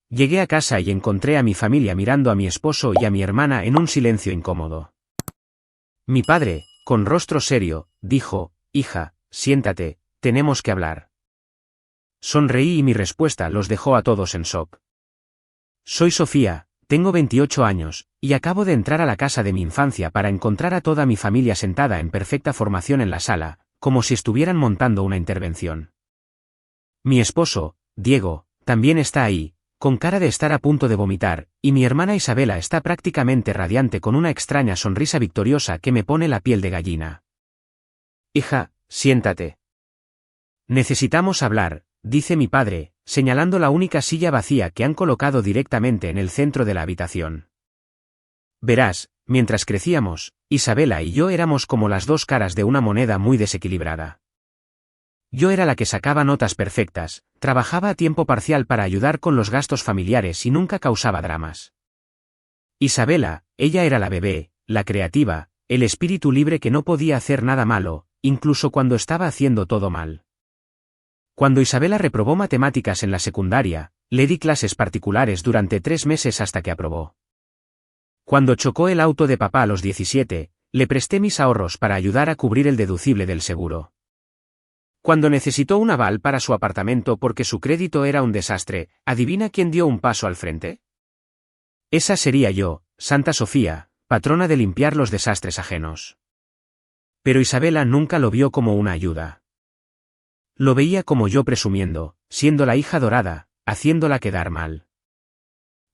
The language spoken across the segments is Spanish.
Llegué a casa y encontré a mi familia mirando a mi esposo y a mi hermana en un silencio incómodo. Mi padre, con rostro serio, dijo: «Hija, siéntate, tenemos que hablar». Sonreí y mi respuesta los dejó a todos en shock. Soy Sofía, tengo 28 años, y acabo de entrar a la casa de mi infancia para encontrar a toda mi familia sentada en perfecta formación en la sala, como si estuvieran montando una intervención. Mi esposo, Diego, también está ahí, con cara de estar a punto de vomitar, y mi hermana Isabela está prácticamente radiante con una extraña sonrisa victoriosa que me pone la piel de gallina. «Hija, siéntate. Necesitamos hablar», dice mi padre, señalando la única silla vacía que han colocado directamente en el centro de la habitación. Verás, mientras crecíamos, Isabela y yo éramos como las dos caras de una moneda muy desequilibrada. Yo era la que sacaba notas perfectas, trabajaba a tiempo parcial para ayudar con los gastos familiares y nunca causaba dramas. Isabela, ella era la bebé, la creativa, el espíritu libre que no podía hacer nada malo, incluso cuando estaba haciendo todo mal. Cuando Isabela reprobó matemáticas en la secundaria, le di clases particulares durante 3 meses hasta que aprobó. Cuando chocó el auto de papá a los 17, le presté mis ahorros para ayudar a cubrir el deducible del seguro. Cuando necesitó un aval para su apartamento porque su crédito era un desastre, ¿adivina quién dio un paso al frente? Esa sería yo, Santa Sofía, patrona de limpiar los desastres ajenos. Pero Isabela nunca lo vio como una ayuda. Lo veía como yo presumiendo, siendo la hija dorada, haciéndola quedar mal.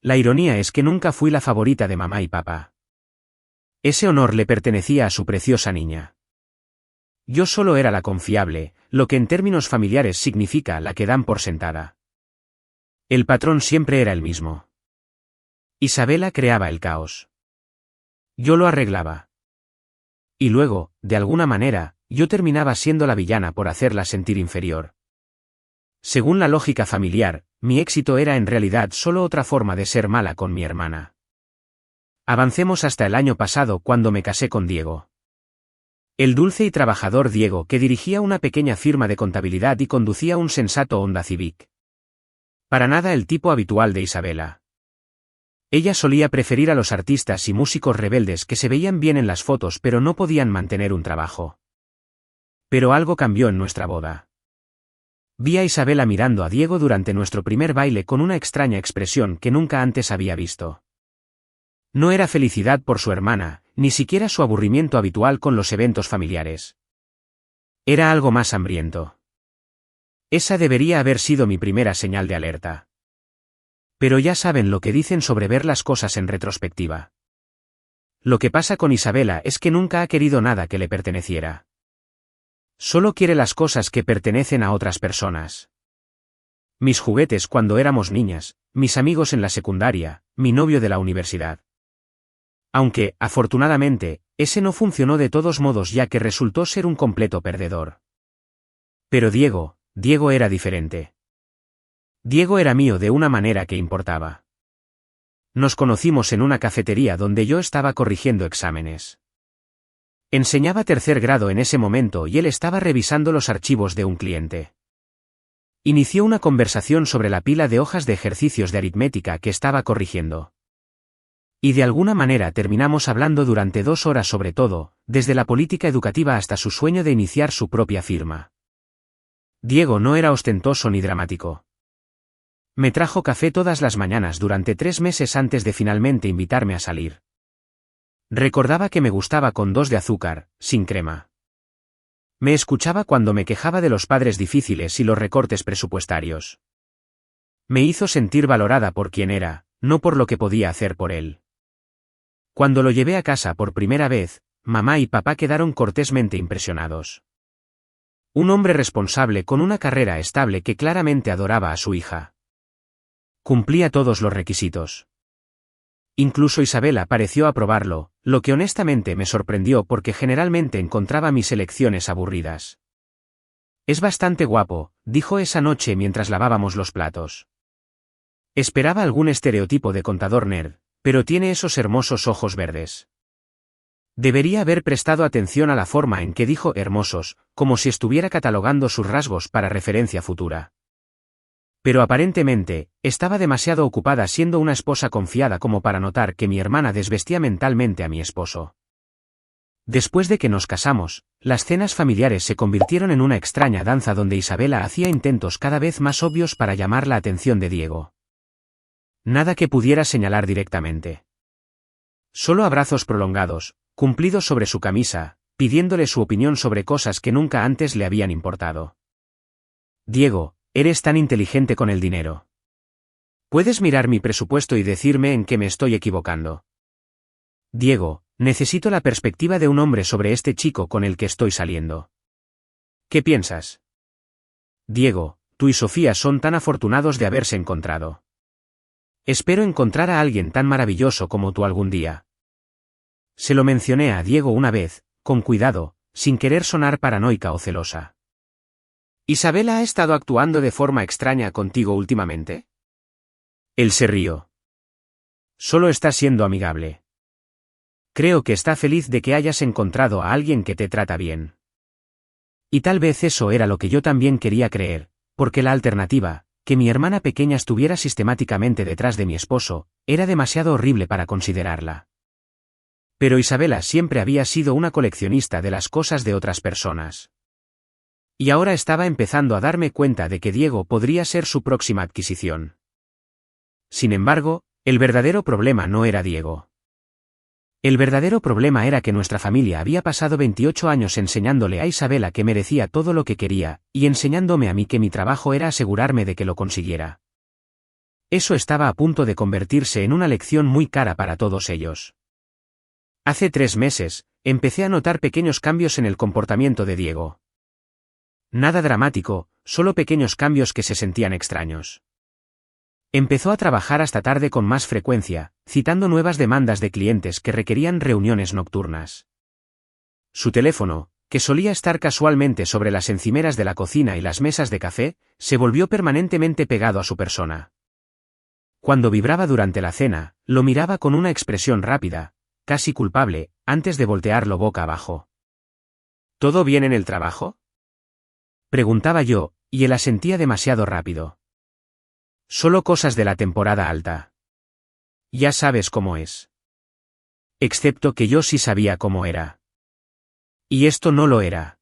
La ironía es que nunca fui la favorita de mamá y papá. Ese honor le pertenecía a su preciosa niña. Yo solo era la confiable, lo que en términos familiares significa la que dan por sentada. El patrón siempre era el mismo. Isabela creaba el caos. Yo lo arreglaba. Y luego, de alguna manera, yo terminaba siendo la villana por hacerla sentir inferior. Según la lógica familiar, mi éxito era en realidad solo otra forma de ser mala con mi hermana. Avancemos hasta el año pasado cuando me casé con Diego. El dulce y trabajador Diego, que dirigía una pequeña firma de contabilidad y conducía un sensato Honda Civic. Para nada el tipo habitual de Isabela. Ella solía preferir a los artistas y músicos rebeldes que se veían bien en las fotos pero no podían mantener un trabajo. Pero algo cambió en nuestra boda. Vi a Isabela mirando a Diego durante nuestro primer baile con una extraña expresión que nunca antes había visto. No era felicidad por su hermana, ni siquiera su aburrimiento habitual con los eventos familiares. Era algo más hambriento. Esa debería haber sido mi primera señal de alerta. Pero ya saben lo que dicen sobre ver las cosas en retrospectiva. Lo que pasa con Isabela es que nunca ha querido nada que le perteneciera. Solo quiere las cosas que pertenecen a otras personas. Mis juguetes cuando éramos niñas, mis amigos en la secundaria, mi novio de la universidad. Aunque, afortunadamente, ese no funcionó de todos modos ya que resultó ser un completo perdedor. Pero Diego era diferente. Diego era mío de una manera que importaba. Nos conocimos en una cafetería donde yo estaba corrigiendo exámenes. Enseñaba 3er grado en ese momento y él estaba revisando los archivos de un cliente. Inició una conversación sobre la pila de hojas de ejercicios de aritmética que estaba corrigiendo. Y de alguna manera terminamos hablando durante 2 horas sobre todo, desde la política educativa hasta su sueño de iniciar su propia firma. Diego no era ostentoso ni dramático. Me trajo café todas las mañanas durante 3 meses antes de finalmente invitarme a salir. Recordaba que me gustaba con 2 de azúcar, sin crema. Me escuchaba cuando me quejaba de los padres difíciles y los recortes presupuestarios. Me hizo sentir valorada por quien era, no por lo que podía hacer por él. Cuando lo llevé a casa por primera vez, mamá y papá quedaron cortésmente impresionados. Un hombre responsable con una carrera estable que claramente adoraba a su hija. Cumplía todos los requisitos. Incluso Isabela pareció aprobarlo, lo que honestamente me sorprendió porque generalmente encontraba mis elecciones aburridas. Es bastante guapo, dijo esa noche mientras lavábamos los platos. Esperaba algún estereotipo de contador nerd, pero tiene esos hermosos ojos verdes. Debería haber prestado atención a la forma en que dijo hermosos, como si estuviera catalogando sus rasgos para referencia futura. Pero aparentemente, estaba demasiado ocupada siendo una esposa confiada como para notar que mi hermana desvestía mentalmente a mi esposo. Después de que nos casamos, las cenas familiares se convirtieron en una extraña danza donde Isabela hacía intentos cada vez más obvios para llamar la atención de Diego. Nada que pudiera señalar directamente. Solo abrazos prolongados, cumplidos sobre su camisa, pidiéndole su opinión sobre cosas que nunca antes le habían importado. Diego, eres tan inteligente con el dinero. ¿Puedes mirar mi presupuesto y decirme en qué me estoy equivocando? Diego, necesito la perspectiva de un hombre sobre este chico con el que estoy saliendo. ¿Qué piensas? Diego, tú y Sofía son tan afortunados de haberse encontrado. Espero encontrar a alguien tan maravilloso como tú algún día. Se lo mencioné a Diego una vez, con cuidado, sin querer sonar paranoica o celosa. ¿Isabela ha estado actuando de forma extraña contigo últimamente? Él se rió. Solo está siendo amigable. Creo que está feliz de que hayas encontrado a alguien que te trata bien. Y tal vez eso era lo que yo también quería creer, porque la alternativa, que mi hermana pequeña estuviera sistemáticamente detrás de mi esposo, era demasiado horrible para considerarla. Pero Isabela siempre había sido una coleccionista de las cosas de otras personas. Y ahora estaba empezando a darme cuenta de que Diego podría ser su próxima adquisición. Sin embargo, el verdadero problema no era Diego. El verdadero problema era que nuestra familia había pasado 28 años enseñándole a Isabela que merecía todo lo que quería, y enseñándome a mí que mi trabajo era asegurarme de que lo consiguiera. Eso estaba a punto de convertirse en una lección muy cara para todos ellos. Hace 3 meses, empecé a notar pequeños cambios en el comportamiento de Diego. Nada dramático, solo pequeños cambios que se sentían extraños. Empezó a trabajar hasta tarde con más frecuencia, citando nuevas demandas de clientes que requerían reuniones nocturnas. Su teléfono, que solía estar casualmente sobre las encimeras de la cocina y las mesas de café, se volvió permanentemente pegado a su persona. Cuando vibraba durante la cena, lo miraba con una expresión rápida, casi culpable, antes de voltearlo boca abajo. ¿Todo bien en el trabajo?, preguntaba yo, y él asentía demasiado rápido. Solo cosas de la temporada alta. Ya sabes cómo es. Excepto que yo sí sabía cómo era. Y esto no lo era.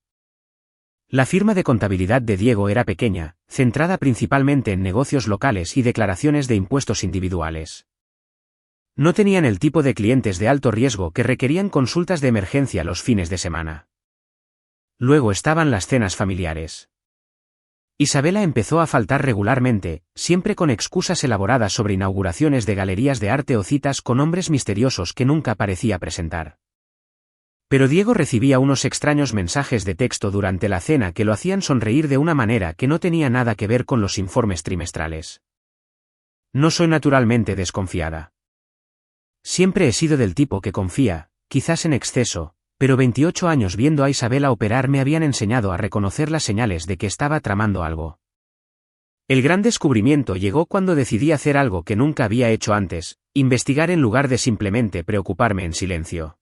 La firma de contabilidad de Diego era pequeña, centrada principalmente en negocios locales y declaraciones de impuestos individuales. No tenían el tipo de clientes de alto riesgo que requerían consultas de emergencia los fines de semana. Luego estaban las cenas familiares. Isabela empezó a faltar regularmente, siempre con excusas elaboradas sobre inauguraciones de galerías de arte o citas con hombres misteriosos que nunca parecía presentar. Pero Diego recibía unos extraños mensajes de texto durante la cena que lo hacían sonreír de una manera que no tenía nada que ver con los informes trimestrales. No soy naturalmente desconfiada. Siempre he sido del tipo que confía, quizás en exceso, pero 28 años viendo a Isabela operar me habían enseñado a reconocer las señales de que estaba tramando algo. El gran descubrimiento llegó cuando decidí hacer algo que nunca había hecho antes, investigar en lugar de simplemente preocuparme en silencio.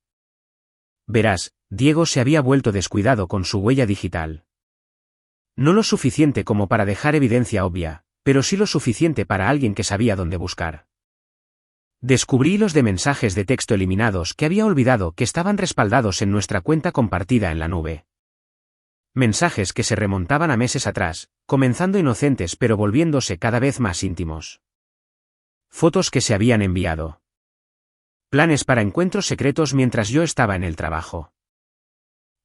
Verás, Diego se había vuelto descuidado con su huella digital. No lo suficiente como para dejar evidencia obvia, pero sí lo suficiente para alguien que sabía dónde buscar. Descubrí hilos de mensajes de texto eliminados que había olvidado que estaban respaldados en nuestra cuenta compartida en la nube. Mensajes que se remontaban a meses atrás, comenzando inocentes pero volviéndose cada vez más íntimos. Fotos que se habían enviado. Planes para encuentros secretos mientras yo estaba en el trabajo.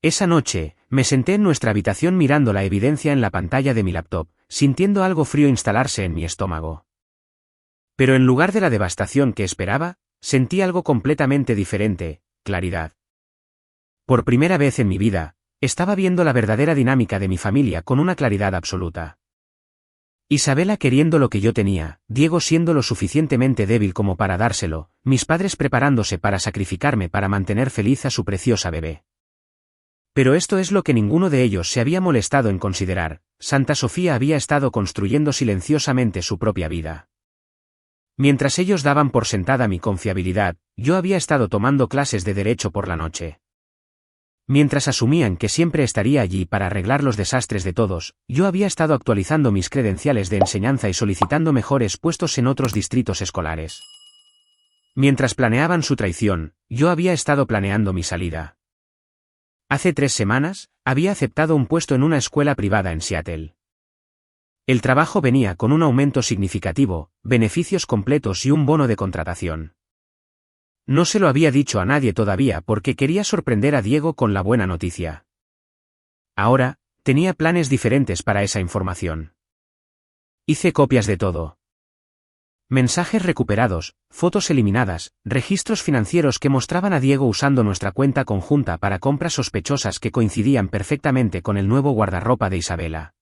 Esa noche, me senté en nuestra habitación mirando la evidencia en la pantalla de mi laptop, sintiendo algo frío instalarse en mi estómago. Pero en lugar de la devastación que esperaba, sentí algo completamente diferente: claridad. Por primera vez en mi vida, estaba viendo la verdadera dinámica de mi familia con una claridad absoluta. Isabela queriendo lo que yo tenía, Diego siendo lo suficientemente débil como para dárselo, mis padres preparándose para sacrificarme para mantener feliz a su preciosa bebé. Pero esto es lo que ninguno de ellos se había molestado en considerar: Santa Sofía había estado construyendo silenciosamente su propia vida. Mientras ellos daban por sentada mi confiabilidad, yo había estado tomando clases de derecho por la noche. Mientras asumían que siempre estaría allí para arreglar los desastres de todos, yo había estado actualizando mis credenciales de enseñanza y solicitando mejores puestos en otros distritos escolares. Mientras planeaban su traición, yo había estado planeando mi salida. Hace 3 semanas, había aceptado un puesto en una escuela privada en Seattle. El trabajo venía con un aumento significativo, beneficios completos y un bono de contratación. No se lo había dicho a nadie todavía porque quería sorprender a Diego con la buena noticia. Ahora, tenía planes diferentes para esa información. Hice copias de todo. Mensajes recuperados, fotos eliminadas, registros financieros que mostraban a Diego usando nuestra cuenta conjunta para compras sospechosas que coincidían perfectamente con el nuevo guardarropa de Isabela.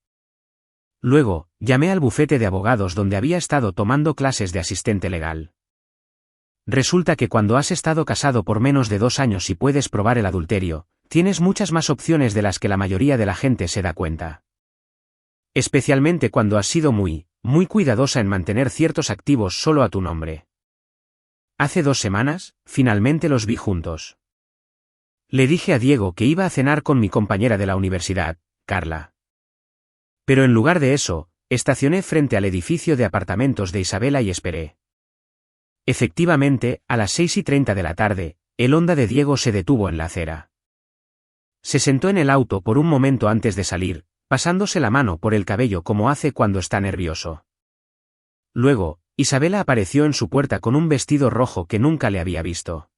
Luego, llamé al bufete de abogados donde había estado tomando clases de asistente legal. Resulta que cuando has estado casado por menos de 2 años y puedes probar el adulterio, tienes muchas más opciones de las que la mayoría de la gente se da cuenta. Especialmente cuando has sido muy cuidadosa en mantener ciertos activos solo a tu nombre. Hace 2 semanas, finalmente los vi juntos. Le dije a Diego que iba a cenar con mi compañera de la universidad, Carla. Pero en lugar de eso, estacioné frente al edificio de apartamentos de Isabela y esperé. Efectivamente, a las 6:30 de la tarde, el Honda de Diego se detuvo en la acera. Se sentó en el auto por un momento antes de salir, pasándose la mano por el cabello como hace cuando está nervioso. Luego, Isabela apareció en su puerta con un vestido rojo que nunca le había visto.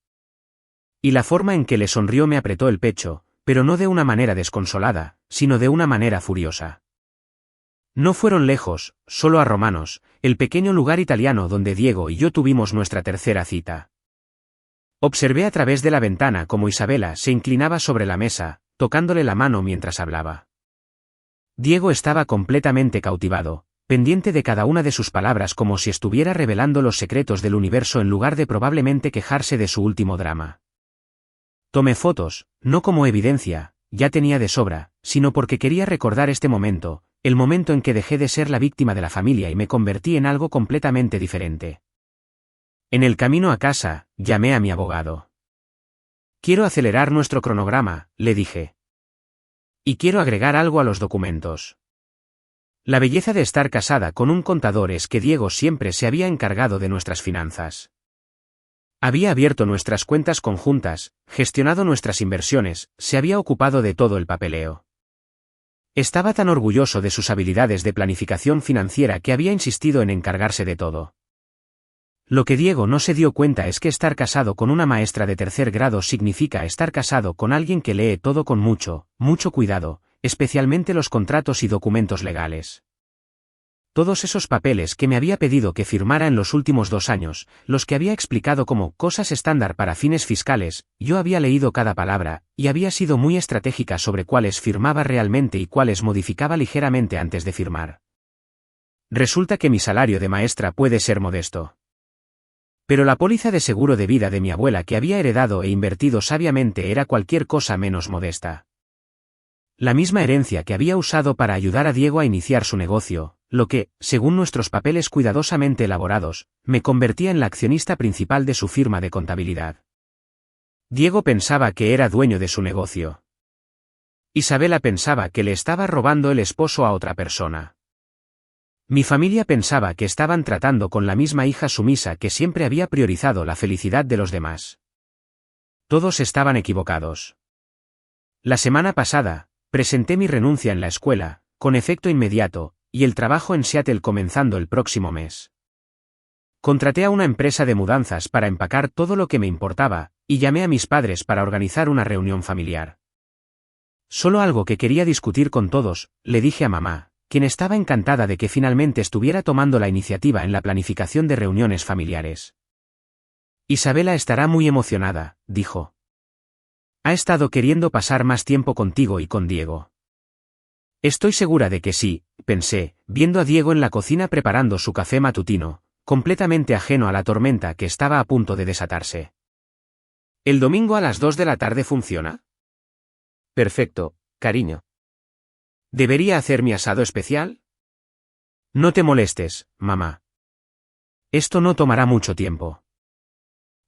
Y la forma en que le sonrió me apretó el pecho, pero no de una manera desconsolada, sino de una manera furiosa. No fueron lejos, solo a Romanos, el pequeño lugar italiano donde Diego y yo tuvimos nuestra tercera cita. Observé a través de la ventana cómo Isabela se inclinaba sobre la mesa, tocándole la mano mientras hablaba. Diego estaba completamente cautivado, pendiente de cada una de sus palabras como si estuviera revelando los secretos del universo en lugar de probablemente quejarse de su último drama. Tomé fotos, no como evidencia, ya tenía de sobra, sino porque quería recordar este momento, el momento en que dejé de ser la víctima de la familia y me convertí en algo completamente diferente. En el camino a casa, llamé a mi abogado. Quiero acelerar nuestro cronograma, le dije. Y quiero agregar algo a los documentos. La belleza de estar casada con un contador es que Diego siempre se había encargado de nuestras finanzas. Había abierto nuestras cuentas conjuntas, gestionado nuestras inversiones, se había ocupado de todo el papeleo. Estaba tan orgulloso de sus habilidades de planificación financiera que había insistido en encargarse de todo. Lo que Diego no se dio cuenta es que estar casado con una maestra de 3er grado significa estar casado con alguien que lee todo con mucho cuidado, especialmente los contratos y documentos legales. Todos esos papeles que me había pedido que firmara en los últimos 2 años, los que había explicado como cosas estándar para fines fiscales, yo había leído cada palabra, y había sido muy estratégica sobre cuáles firmaba realmente y cuáles modificaba ligeramente antes de firmar. Resulta que mi salario de maestra puede ser modesto. Pero la póliza de seguro de vida de mi abuela que había heredado e invertido sabiamente era cualquier cosa menos modesta. La misma herencia que había usado para ayudar a Diego a iniciar su negocio, lo que, según nuestros papeles cuidadosamente elaborados, me convertía en la accionista principal de su firma de contabilidad. Diego pensaba que era dueño de su negocio. Isabela pensaba que le estaba robando el esposo a otra persona. Mi familia pensaba que estaban tratando con la misma hija sumisa que siempre había priorizado la felicidad de los demás. Todos estaban equivocados. La semana pasada, presenté mi renuncia en la escuela, con efecto inmediato, y el trabajo en Seattle comenzando el próximo mes. Contraté a una empresa de mudanzas para empacar todo lo que me importaba, y llamé a mis padres para organizar una reunión familiar. Solo algo que quería discutir con todos, le dije a mamá, quien estaba encantada de que finalmente estuviera tomando la iniciativa en la planificación de reuniones familiares. Isabela estará muy emocionada, dijo. Ha estado queriendo pasar más tiempo contigo y con Diego. Estoy segura de que sí, pensé, viendo a Diego en la cocina preparando su café matutino, completamente ajeno a la tormenta que estaba a punto de desatarse. ¿El domingo a las 2 de la tarde funciona? Perfecto, cariño. ¿Debería hacer mi asado especial? No te molestes, mamá. Esto no tomará mucho tiempo.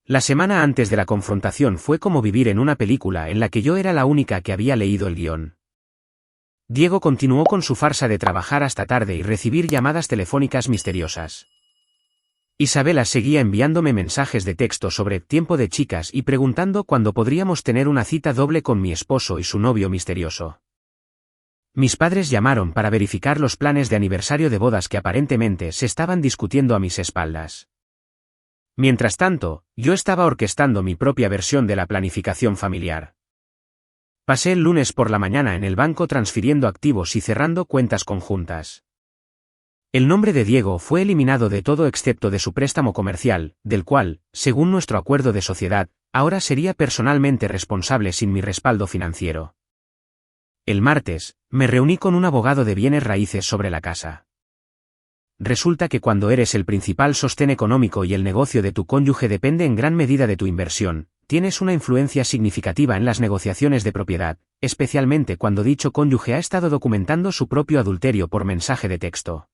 La semana antes de la confrontación fue como vivir en una película en la que yo era la única que había leído el guión. Diego continuó con su farsa de trabajar hasta tarde y recibir llamadas telefónicas misteriosas. Isabela seguía enviándome mensajes de texto sobre tiempo de chicas y preguntando cuándo podríamos tener una cita doble con mi esposo y su novio misterioso. Mis padres llamaron para verificar los planes de aniversario de bodas que aparentemente se estaban discutiendo a mis espaldas. Mientras tanto, yo estaba orquestando mi propia versión de la planificación familiar. Pasé el lunes por la mañana en el banco transfiriendo activos y cerrando cuentas conjuntas. El nombre de Diego fue eliminado de todo excepto de su préstamo comercial, del cual, según nuestro acuerdo de sociedad, ahora sería personalmente responsable sin mi respaldo financiero. El martes, me reuní con un abogado de bienes raíces sobre la casa. Resulta que cuando eres el principal sostén económico y el negocio de tu cónyuge depende en gran medida de tu inversión, tienes una influencia significativa en las negociaciones de propiedad, especialmente cuando dicho cónyuge ha estado documentando su propio adulterio por mensaje de texto.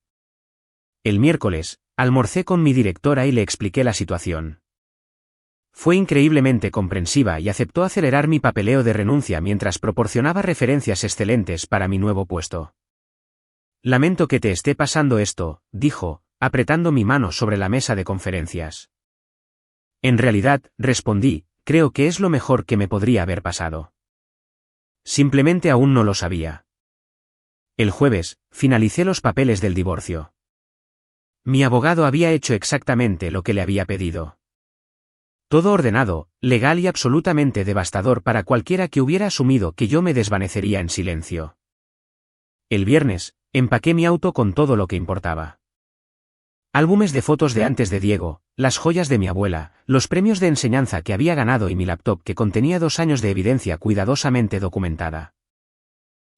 El miércoles, almorcé con mi directora y le expliqué la situación. Fue increíblemente comprensiva y aceptó acelerar mi papeleo de renuncia mientras proporcionaba referencias excelentes para mi nuevo puesto. Lamento que te esté pasando esto, dijo, apretando mi mano sobre la mesa de conferencias. En realidad, respondí, creo que es lo mejor que me podría haber pasado. Simplemente aún no lo sabía. El jueves, finalicé los papeles del divorcio. Mi abogado había hecho exactamente lo que le había pedido. Todo ordenado, legal y absolutamente devastador para cualquiera que hubiera asumido que yo me desvanecería en silencio. El viernes, empaqué mi auto con todo lo que importaba. Álbumes de fotos de antes de Diego, las joyas de mi abuela, los premios de enseñanza que había ganado y mi laptop que contenía 2 años de evidencia cuidadosamente documentada.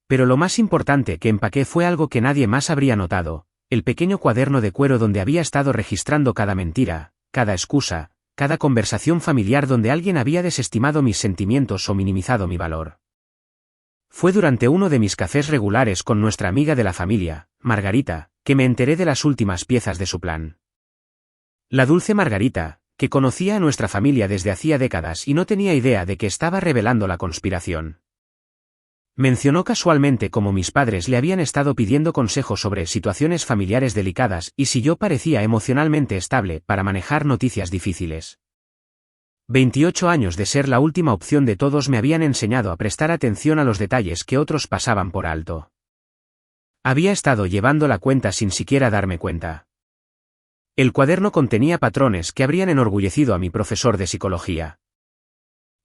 Pero lo más importante que empaqué fue algo que nadie más habría notado, el pequeño cuaderno de cuero donde había estado registrando cada mentira, cada excusa, cada conversación familiar donde alguien había desestimado mis sentimientos o minimizado mi valor. Fue durante uno de mis cafés regulares con nuestra amiga de la familia, Margarita, que me enteré de las últimas piezas de su plan. La dulce Margarita, que conocía a nuestra familia desde hacía décadas y no tenía idea de que estaba revelando la conspiración. Mencionó casualmente cómo mis padres le habían estado pidiendo consejo sobre situaciones familiares delicadas y si yo parecía emocionalmente estable para manejar noticias difíciles. 28 años de ser la última opción de todos me habían enseñado a prestar atención a los detalles que otros pasaban por alto. Había estado llevando la cuenta sin siquiera darme cuenta. El cuaderno contenía patrones que habrían enorgullecido a mi profesor de psicología.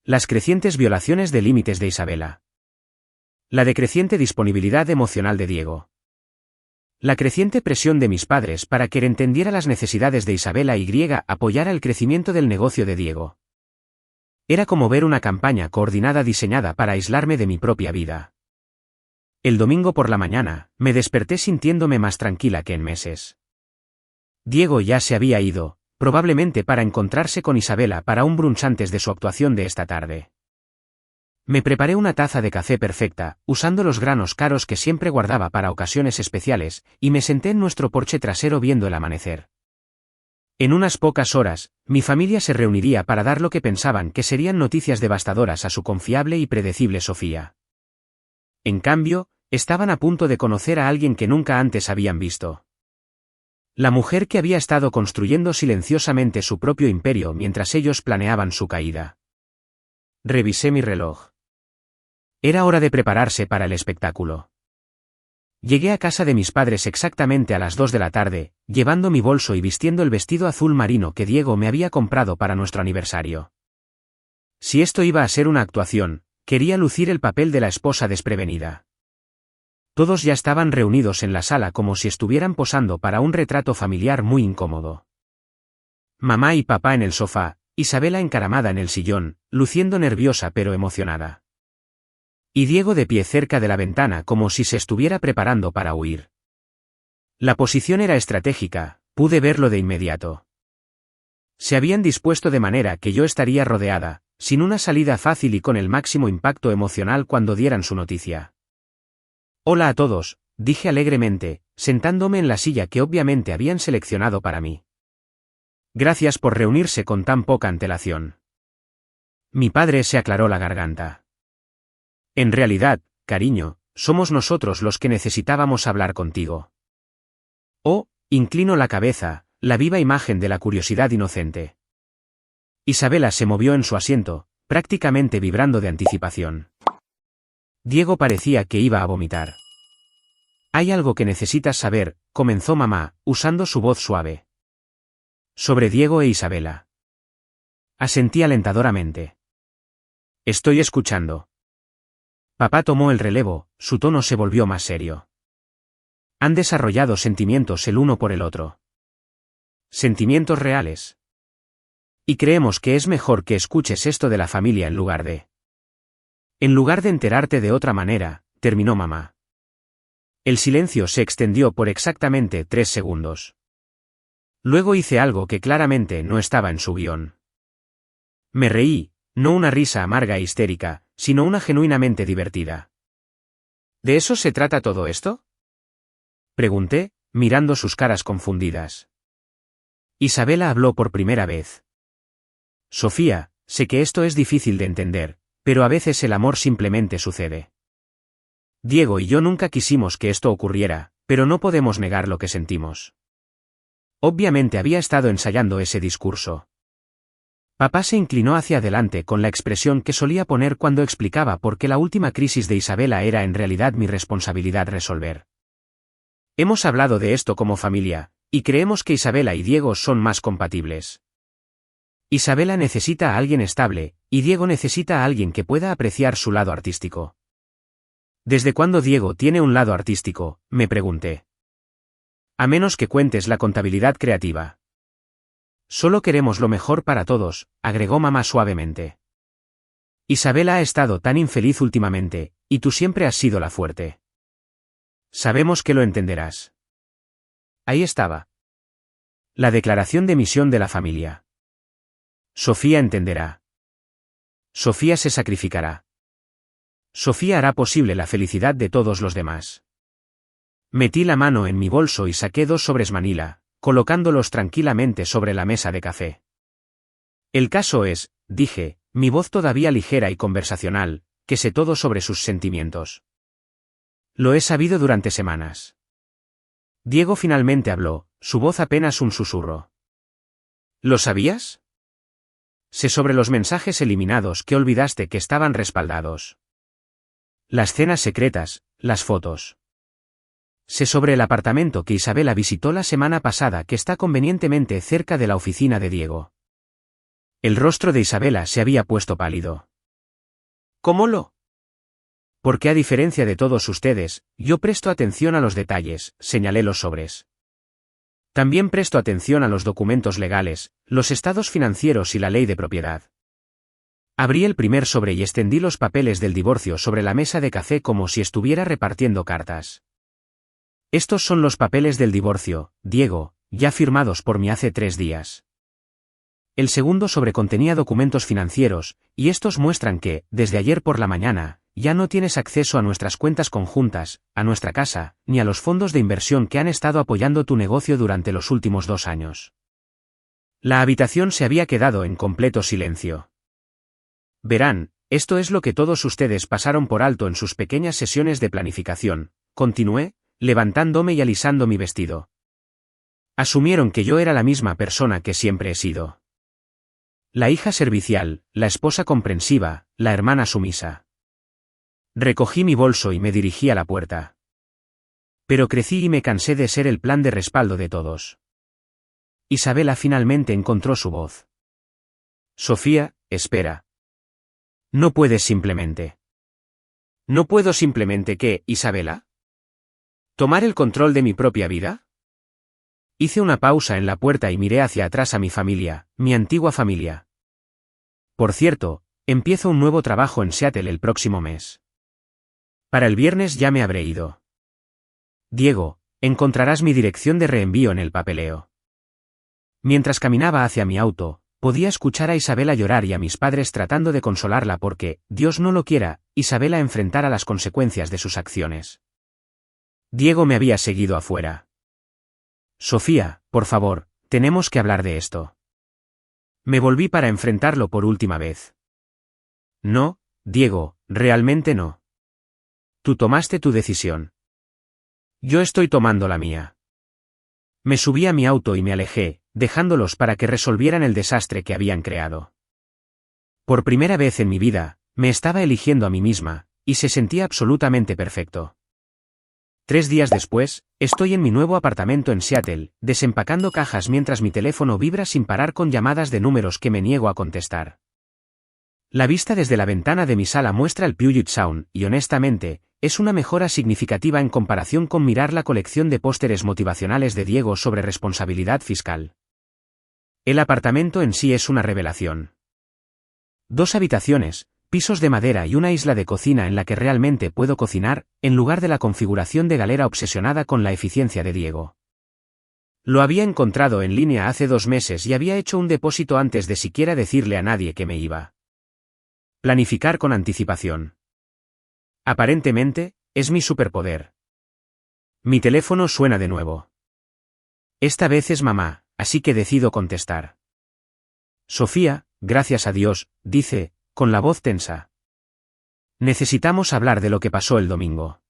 Las crecientes violaciones de límites de Isabela. La decreciente disponibilidad emocional de Diego. La creciente presión de mis padres para que él entendiera las necesidades de Isabela y apoyara el crecimiento del negocio de Diego. Era como ver una campaña coordinada diseñada para aislarme de mi propia vida. El domingo por la mañana, me desperté sintiéndome más tranquila que en meses. Diego ya se había ido, probablemente para encontrarse con Isabela para un brunch antes de su actuación de esta tarde. Me preparé una taza de café perfecta, usando los granos caros que siempre guardaba para ocasiones especiales, y me senté en nuestro porche trasero viendo el amanecer. En unas pocas horas, mi familia se reuniría para dar lo que pensaban que serían noticias devastadoras a su confiable y predecible Sofía. En cambio, estaban a punto de conocer a alguien que nunca antes habían visto. La mujer que había estado construyendo silenciosamente su propio imperio mientras ellos planeaban su caída. Revisé mi reloj. Era hora de prepararse para el espectáculo. Llegué a casa de mis padres exactamente a las 2 de la tarde, llevando mi bolso y vistiendo el vestido azul marino que Diego me había comprado para nuestro aniversario. Si esto iba a ser una actuación, quería lucir el papel de la esposa desprevenida. Todos ya estaban reunidos en la sala como si estuvieran posando para un retrato familiar muy incómodo. Mamá y papá en el sofá, Isabela encaramada en el sillón, luciendo nerviosa pero emocionada. Y Diego de pie cerca de la ventana como si se estuviera preparando para huir. La posición era estratégica, pude verlo de inmediato. Se habían dispuesto de manera que yo estaría rodeada, sin una salida fácil y con el máximo impacto emocional cuando dieran su noticia. Hola a todos, dije alegremente, sentándome en la silla que obviamente habían seleccionado para mí. Gracias por reunirse con tan poca antelación. Mi padre se aclaró la garganta. En realidad, cariño, somos nosotros los que necesitábamos hablar contigo. Oh, inclino la cabeza, la viva imagen de la curiosidad inocente. Isabela se movió en su asiento, prácticamente vibrando de anticipación. Diego parecía que iba a vomitar. Hay algo que necesitas saber, comenzó mamá, usando su voz suave. Sobre Diego e Isabela. Asentí alentadoramente. Estoy escuchando. Papá tomó el relevo, su tono se volvió más serio. Han desarrollado sentimientos el uno por el otro. Sentimientos reales. Y creemos que es mejor que escuches esto de la familia en lugar de... En lugar de enterarte de otra manera, terminó mamá. El silencio se extendió por exactamente 3 segundos. Luego hice algo que claramente no estaba en su guión. Me reí, no una risa amarga e histérica, sino una genuinamente divertida. ¿De eso se trata todo esto? Pregunté, mirando sus caras confundidas. Isabela habló por primera vez. Sofía, sé que esto es difícil de entender, pero a veces el amor simplemente sucede. Diego y yo nunca quisimos que esto ocurriera, pero no podemos negar lo que sentimos. Obviamente había estado ensayando ese discurso. Papá se inclinó hacia adelante con la expresión que solía poner cuando explicaba por qué la última crisis de Isabela era en realidad mi responsabilidad resolver. Hemos hablado de esto como familia, y creemos que Isabela y Diego son más compatibles. Isabela necesita a alguien estable, y Diego necesita a alguien que pueda apreciar su lado artístico. ¿Desde cuándo Diego tiene un lado artístico?, me pregunté. A menos que cuentes la contabilidad creativa. Solo queremos lo mejor para todos, agregó mamá suavemente. Isabela ha estado tan infeliz últimamente, y tú siempre has sido la fuerte. Sabemos que lo entenderás. Ahí estaba. La declaración de misión de la familia. Sofía entenderá. Sofía se sacrificará. Sofía hará posible la felicidad de todos los demás. Metí la mano en mi bolso y saqué 2 sobres Manila, colocándolos tranquilamente sobre la mesa de café. El caso es, dije, mi voz todavía ligera y conversacional, que sé todo sobre sus sentimientos. Lo he sabido durante semanas. Diego finalmente habló, su voz apenas un susurro. ¿Lo sabías? Sé sobre los mensajes eliminados que olvidaste que estaban respaldados. Las cenas secretas, las fotos. Sé sobre el apartamento que Isabela visitó la semana pasada que está convenientemente cerca de la oficina de Diego. El rostro de Isabela se había puesto pálido. ¿Cómo lo? Porque a diferencia de todos ustedes, yo presto atención a los detalles, señalé los sobres. También presto atención a los documentos legales, los estados financieros y la ley de propiedad. Abrí el primer sobre y extendí los papeles del divorcio sobre la mesa de café como si estuviera repartiendo cartas. Estos son los papeles del divorcio, Diego, ya firmados por mí hace 3 días. El segundo sobre contenía documentos financieros, y estos muestran que, desde ayer por la mañana, ya no tienes acceso a nuestras cuentas conjuntas, a nuestra casa, ni a los fondos de inversión que han estado apoyando tu negocio durante los últimos 2 años. La habitación se había quedado en completo silencio. Verán, esto es lo que todos ustedes pasaron por alto en sus pequeñas sesiones de planificación, continué, levantándome y alisando mi vestido. Asumieron que yo era la misma persona que siempre he sido. La hija servicial, la esposa comprensiva, la hermana sumisa. Recogí mi bolso y me dirigí a la puerta. Pero crecí y me cansé de ser el plan de respaldo de todos. Isabela finalmente encontró su voz. Sofía, espera. No puedes simplemente. ¿No puedo simplemente qué, Isabela? ¿Tomar el control de mi propia vida? Hice una pausa en la puerta y miré hacia atrás a mi familia, mi antigua familia. Por cierto, empiezo un nuevo trabajo en Seattle el próximo mes. Para el viernes ya me habré ido. Diego, encontrarás mi dirección de reenvío en el papeleo. Mientras caminaba hacia mi auto, podía escuchar a Isabela llorar y a mis padres tratando de consolarla porque, Dios no lo quiera, Isabela enfrentara las consecuencias de sus acciones. Diego me había seguido afuera. Sofía, por favor, tenemos que hablar de esto. Me volví para enfrentarlo por última vez. No, Diego, realmente no. Tú tomaste tu decisión. Yo estoy tomando la mía. Me subí a mi auto y me alejé, dejándolos para que resolvieran el desastre que habían creado. Por primera vez en mi vida, me estaba eligiendo a mí misma, y se sentía absolutamente perfecto. 3 días después, estoy en mi nuevo apartamento en Seattle, desempacando cajas mientras mi teléfono vibra sin parar con llamadas de números que me niego a contestar. La vista desde la ventana de mi sala muestra el Puget Sound, y honestamente, es una mejora significativa en comparación con mirar la colección de pósteres motivacionales de Diego sobre responsabilidad fiscal. El apartamento en sí es una revelación. 2 habitaciones, pisos de madera y una isla de cocina en la que realmente puedo cocinar, en lugar de la configuración de galera obsesionada con la eficiencia de Diego. Lo había encontrado en línea hace 2 meses y había hecho un depósito antes de siquiera decirle a nadie que me iba. Planificar con anticipación. Aparentemente, es mi superpoder. Mi teléfono suena de nuevo. Esta vez es mamá, así que decido contestar. Sofía, gracias a Dios, dice, con la voz tensa. Necesitamos hablar de lo que pasó el domingo.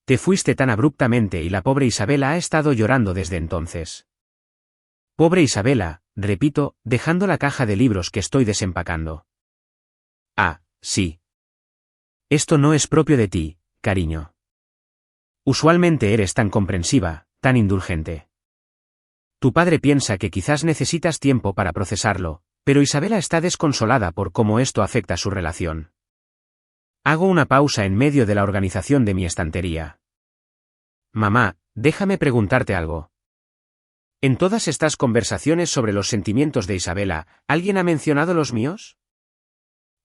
Te fuiste tan abruptamente y la pobre Isabela ha estado llorando desde entonces. Pobre Isabela, repito, dejando la caja de libros que estoy desempacando. Ah, sí. Esto no es propio de ti, cariño. Usualmente eres tan comprensiva, tan indulgente. Tu padre piensa que quizás necesitas tiempo para procesarlo, pero Isabela está desconsolada por cómo esto afecta su relación. Hago una pausa en medio de la organización de mi estantería. Mamá, déjame preguntarte algo. En todas estas conversaciones sobre los sentimientos de Isabela, ¿alguien ha mencionado los míos?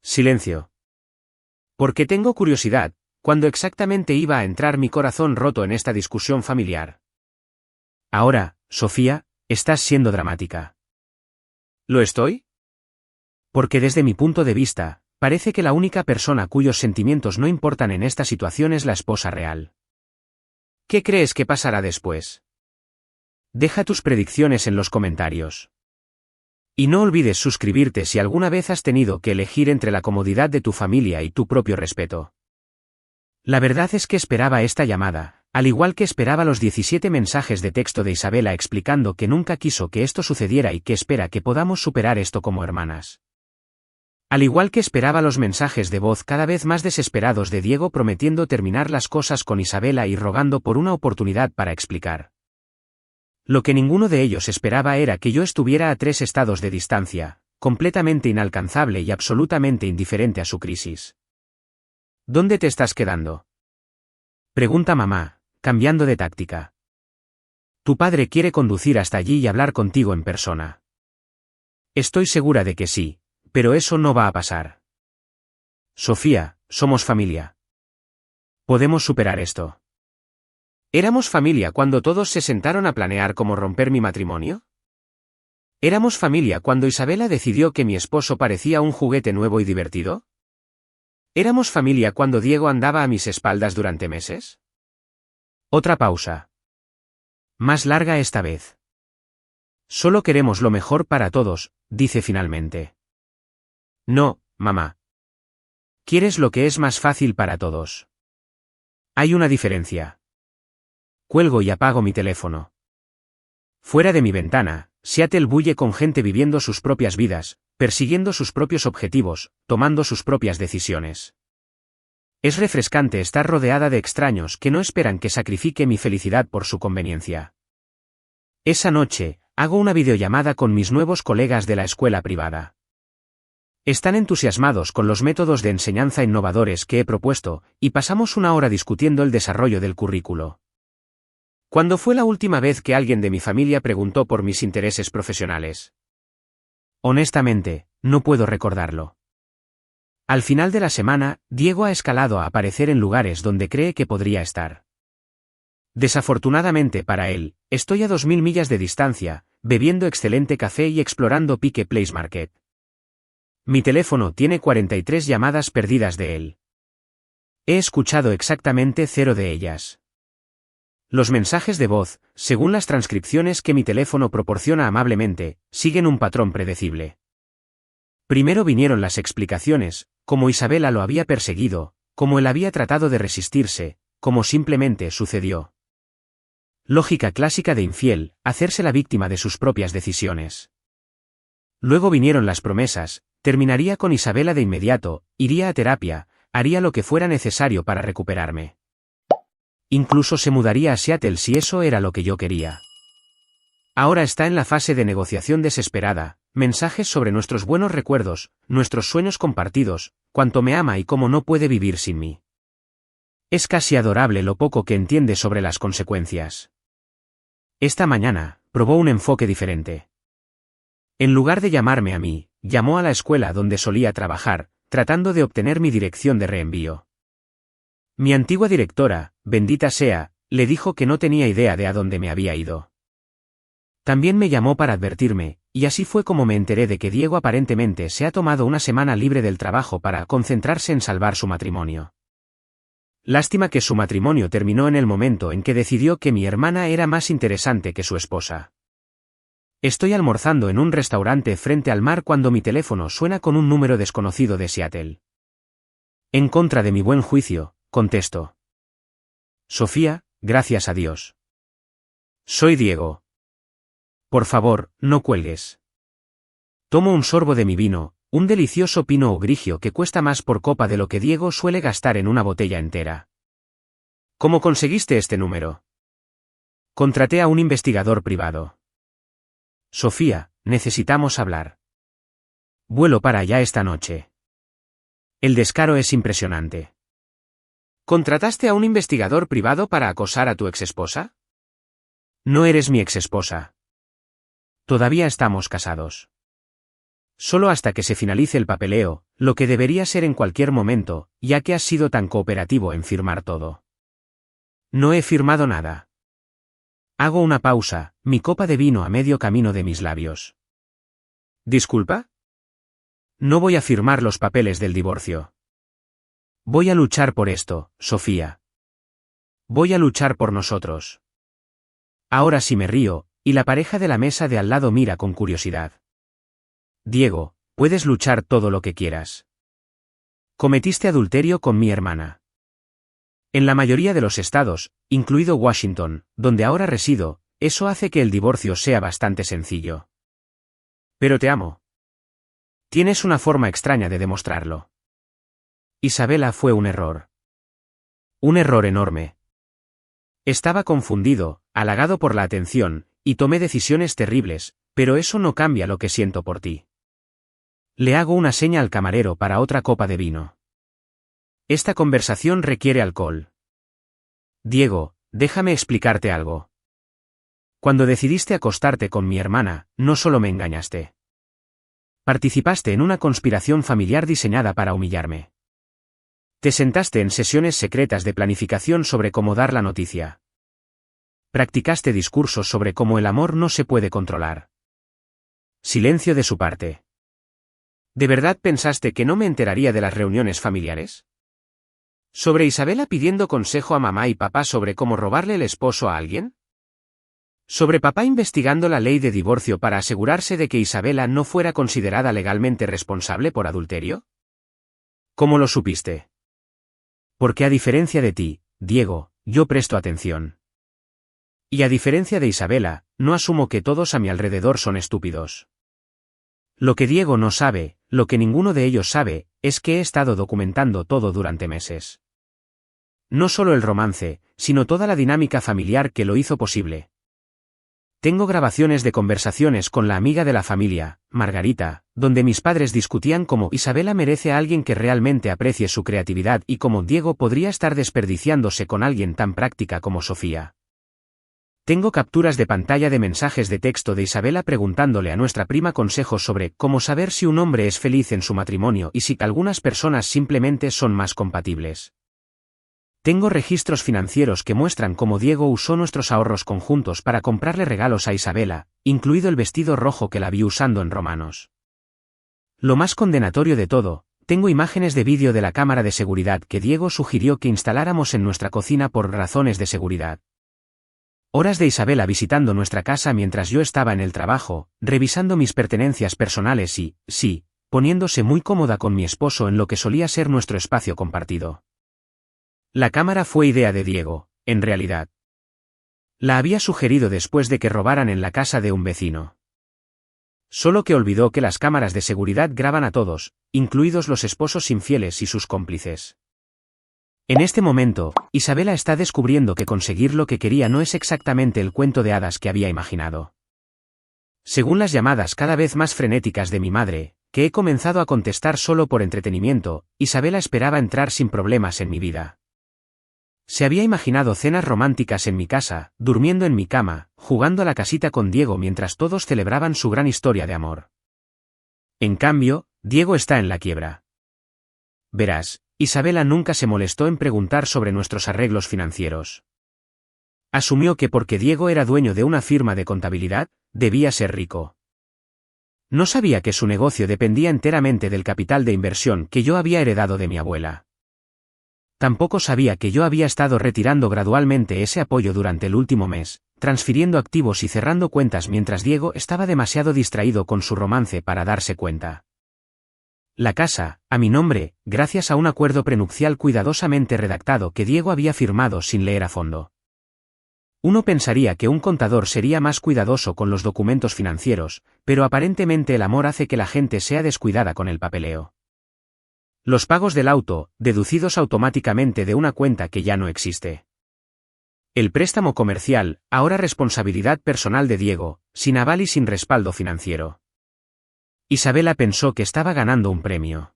Silencio. Porque tengo curiosidad, ¿cuándo exactamente iba a entrar mi corazón roto en esta discusión familiar? Ahora, Sofía, estás siendo dramática. ¿Lo estoy? Porque desde mi punto de vista, parece que la única persona cuyos sentimientos no importan en esta situación es la esposa real. ¿Qué crees que pasará después? Deja tus predicciones en los comentarios. Y no olvides suscribirte si alguna vez has tenido que elegir entre la comodidad de tu familia y tu propio respeto. La verdad es que esperaba esta llamada, al igual que esperaba los 17 mensajes de texto de Isabela explicando que nunca quiso que esto sucediera y que espera que podamos superar esto como hermanas. Al igual que esperaba los mensajes de voz cada vez más desesperados de Diego prometiendo terminar las cosas con Isabela y rogando por una oportunidad para explicar. Lo que ninguno de ellos esperaba era que yo estuviera a 3 estados de distancia, completamente inalcanzable y absolutamente indiferente a su crisis. ¿Dónde te estás quedando? Pregunta mamá, cambiando de táctica. Tu padre quiere conducir hasta allí y hablar contigo en persona. Estoy segura de que sí, pero eso no va a pasar. Sofía, somos familia. Podemos superar esto. ¿Éramos familia cuando todos se sentaron a planear cómo romper mi matrimonio? ¿Éramos familia cuando Isabela decidió que mi esposo parecía un juguete nuevo y divertido? ¿Éramos familia cuando Diego andaba a mis espaldas durante meses? Otra pausa. Más larga esta vez. Solo queremos lo mejor para todos, dice finalmente. No, mamá. Quieres lo que es más fácil para todos. Hay una diferencia. Cuelgo y apago mi teléfono. Fuera de mi ventana, Seattle bulle con gente viviendo sus propias vidas, persiguiendo sus propios objetivos, tomando sus propias decisiones. Es refrescante estar rodeada de extraños que no esperan que sacrifique mi felicidad por su conveniencia. Esa noche, hago una videollamada con mis nuevos colegas de la escuela privada. Están entusiasmados con los métodos de enseñanza innovadores que he propuesto, y pasamos una hora discutiendo el desarrollo del currículo. ¿Cuándo fue la última vez que alguien de mi familia preguntó por mis intereses profesionales? Honestamente, no puedo recordarlo. Al final de la semana, Diego ha escalado a aparecer en lugares donde cree que podría estar. Desafortunadamente para él, estoy a 2000 millas de distancia, bebiendo excelente café y explorando Pike Place Market. Mi teléfono tiene 43 llamadas perdidas de él. He escuchado exactamente 0 de ellas. Los mensajes de voz, según las transcripciones que mi teléfono proporciona amablemente, siguen un patrón predecible. Primero vinieron las explicaciones, cómo Isabela lo había perseguido, cómo él había tratado de resistirse, cómo simplemente sucedió. Lógica clásica de infiel, hacerse la víctima de sus propias decisiones. Luego vinieron las promesas, terminaría con Isabela de inmediato, iría a terapia, haría lo que fuera necesario para recuperarme. Incluso se mudaría a Seattle si eso era lo que yo quería. Ahora está en la fase de negociación desesperada, mensajes sobre nuestros buenos recuerdos, nuestros sueños compartidos, cuánto me ama y cómo no puede vivir sin mí. Es casi adorable lo poco que entiende sobre las consecuencias. Esta mañana, probó un enfoque diferente. En lugar de llamarme a mí, llamó a la escuela donde solía trabajar, tratando de obtener mi dirección de reenvío. Mi antigua directora, bendita sea, le dijo que no tenía idea de a dónde me había ido. También me llamó para advertirme, y así fue como me enteré de que Diego aparentemente se ha tomado una semana libre del trabajo para concentrarse en salvar su matrimonio. Lástima que su matrimonio terminó en el momento en que decidió que mi hermana era más interesante que su esposa. Estoy almorzando en un restaurante frente al mar cuando mi teléfono suena con un número desconocido de Seattle. En contra de mi buen juicio, contesto. Sofía, gracias a Dios. Soy Diego. Por favor, no cuelgues. Tomo un sorbo de mi vino, un delicioso Pinot Grigio que cuesta más por copa de lo que Diego suele gastar en una botella entera. ¿Cómo conseguiste este número? Contraté a un investigador privado. Sofía, necesitamos hablar. Vuelo para allá esta noche. El descaro es impresionante. ¿Contrataste a un investigador privado para acosar a tu exesposa? No eres mi exesposa. Todavía estamos casados. Solo hasta que se finalice el papeleo, lo que debería ser en cualquier momento, ya que has sido tan cooperativo en firmar todo. No he firmado nada. Hago una pausa, mi copa de vino a medio camino de mis labios. ¿Disculpa? No voy a firmar los papeles del divorcio. Voy a luchar por esto, Sofía. Voy a luchar por nosotros. Ahora sí me río, y la pareja de la mesa de al lado mira con curiosidad. Diego, puedes luchar todo lo que quieras. Cometiste adulterio con mi hermana. En la mayoría de los estados, incluido Washington, donde ahora resido, eso hace que el divorcio sea bastante sencillo. Pero te amo. Tienes una forma extraña de demostrarlo. Isabela fue un error. Un error enorme. Estaba confundido, halagado por la atención, y tomé decisiones terribles, pero eso no cambia lo que siento por ti. Le hago una seña al camarero para otra copa de vino. Esta conversación requiere alcohol. Diego, déjame explicarte algo. Cuando decidiste acostarte con mi hermana, no solo me engañaste. Participaste en una conspiración familiar diseñada para humillarme. Te sentaste en sesiones secretas de planificación sobre cómo dar la noticia. Practicaste discursos sobre cómo el amor no se puede controlar. Silencio de su parte. ¿De verdad pensaste que no me enteraría de las reuniones familiares? ¿Sobre Isabela pidiendo consejo a mamá y papá sobre cómo robarle el esposo a alguien? ¿Sobre papá investigando la ley de divorcio para asegurarse de que Isabela no fuera considerada legalmente responsable por adulterio? ¿Cómo lo supiste? Porque a diferencia de ti, Diego, yo presto atención. Y a diferencia de Isabela, no asumo que todos a mi alrededor son estúpidos. Lo que Diego no sabe, lo que ninguno de ellos sabe, es que he estado documentando todo durante meses. No solo el romance, sino toda la dinámica familiar que lo hizo posible. Tengo grabaciones de conversaciones con la amiga de la familia, Margarita, donde mis padres discutían cómo Isabela merece a alguien que realmente aprecie su creatividad y cómo Diego podría estar desperdiciándose con alguien tan práctica como Sofía. Tengo capturas de pantalla de mensajes de texto de Isabela preguntándole a nuestra prima consejos sobre cómo saber si un hombre es feliz en su matrimonio y si algunas personas simplemente son más compatibles. Tengo registros financieros que muestran cómo Diego usó nuestros ahorros conjuntos para comprarle regalos a Isabela, incluido el vestido rojo que la vi usando en Romanos. Lo más condenatorio de todo, tengo imágenes de vídeo de la cámara de seguridad que Diego sugirió que instaláramos en nuestra cocina por razones de seguridad. Horas de Isabela visitando nuestra casa mientras yo estaba en el trabajo, revisando mis pertenencias personales y, sí, poniéndose muy cómoda con mi esposo en lo que solía ser nuestro espacio compartido. La cámara fue idea de Diego, en realidad. La había sugerido después de que robaran en la casa de un vecino. Solo que olvidó que las cámaras de seguridad graban a todos, incluidos los esposos infieles y sus cómplices. En este momento, Isabela está descubriendo que conseguir lo que quería no es exactamente el cuento de hadas que había imaginado. Según las llamadas cada vez más frenéticas de mi madre, que he comenzado a contestar solo por entretenimiento, Isabela esperaba entrar sin problemas en mi vida. Se había imaginado cenas románticas en mi casa, durmiendo en mi cama, jugando a la casita con Diego mientras todos celebraban su gran historia de amor. En cambio, Diego está en la quiebra. Verás, Isabela nunca se molestó en preguntar sobre nuestros arreglos financieros. Asumió que porque Diego era dueño de una firma de contabilidad, debía ser rico. No sabía que su negocio dependía enteramente del capital de inversión que yo había heredado de mi abuela. Tampoco sabía que yo había estado retirando gradualmente ese apoyo durante el último mes, transfiriendo activos y cerrando cuentas mientras Diego estaba demasiado distraído con su romance para darse cuenta. La casa, a mi nombre, gracias a un acuerdo prenupcial cuidadosamente redactado que Diego había firmado sin leer a fondo. Uno pensaría que un contador sería más cuidadoso con los documentos financieros, pero aparentemente el amor hace que la gente sea descuidada con el papeleo. Los pagos del auto, deducidos automáticamente de una cuenta que ya no existe. El préstamo comercial, ahora responsabilidad personal de Diego, sin aval y sin respaldo financiero. Isabela pensó que estaba ganando un premio.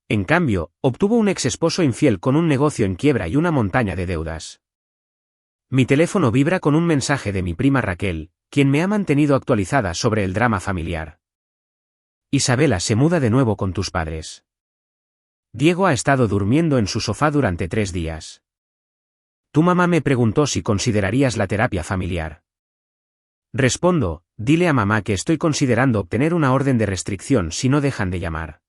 En cambio, obtuvo un ex esposo infiel con un negocio en quiebra y una montaña de deudas. Mi teléfono vibra con un mensaje de mi prima Raquel, quien me ha mantenido actualizada sobre el drama familiar. Isabela se muda de nuevo con tus padres. Diego ha estado durmiendo en su sofá durante 3 días. Tu mamá me preguntó si considerarías la terapia familiar. Respondo, dile a mamá que estoy considerando obtener una orden de restricción si no dejan de llamar.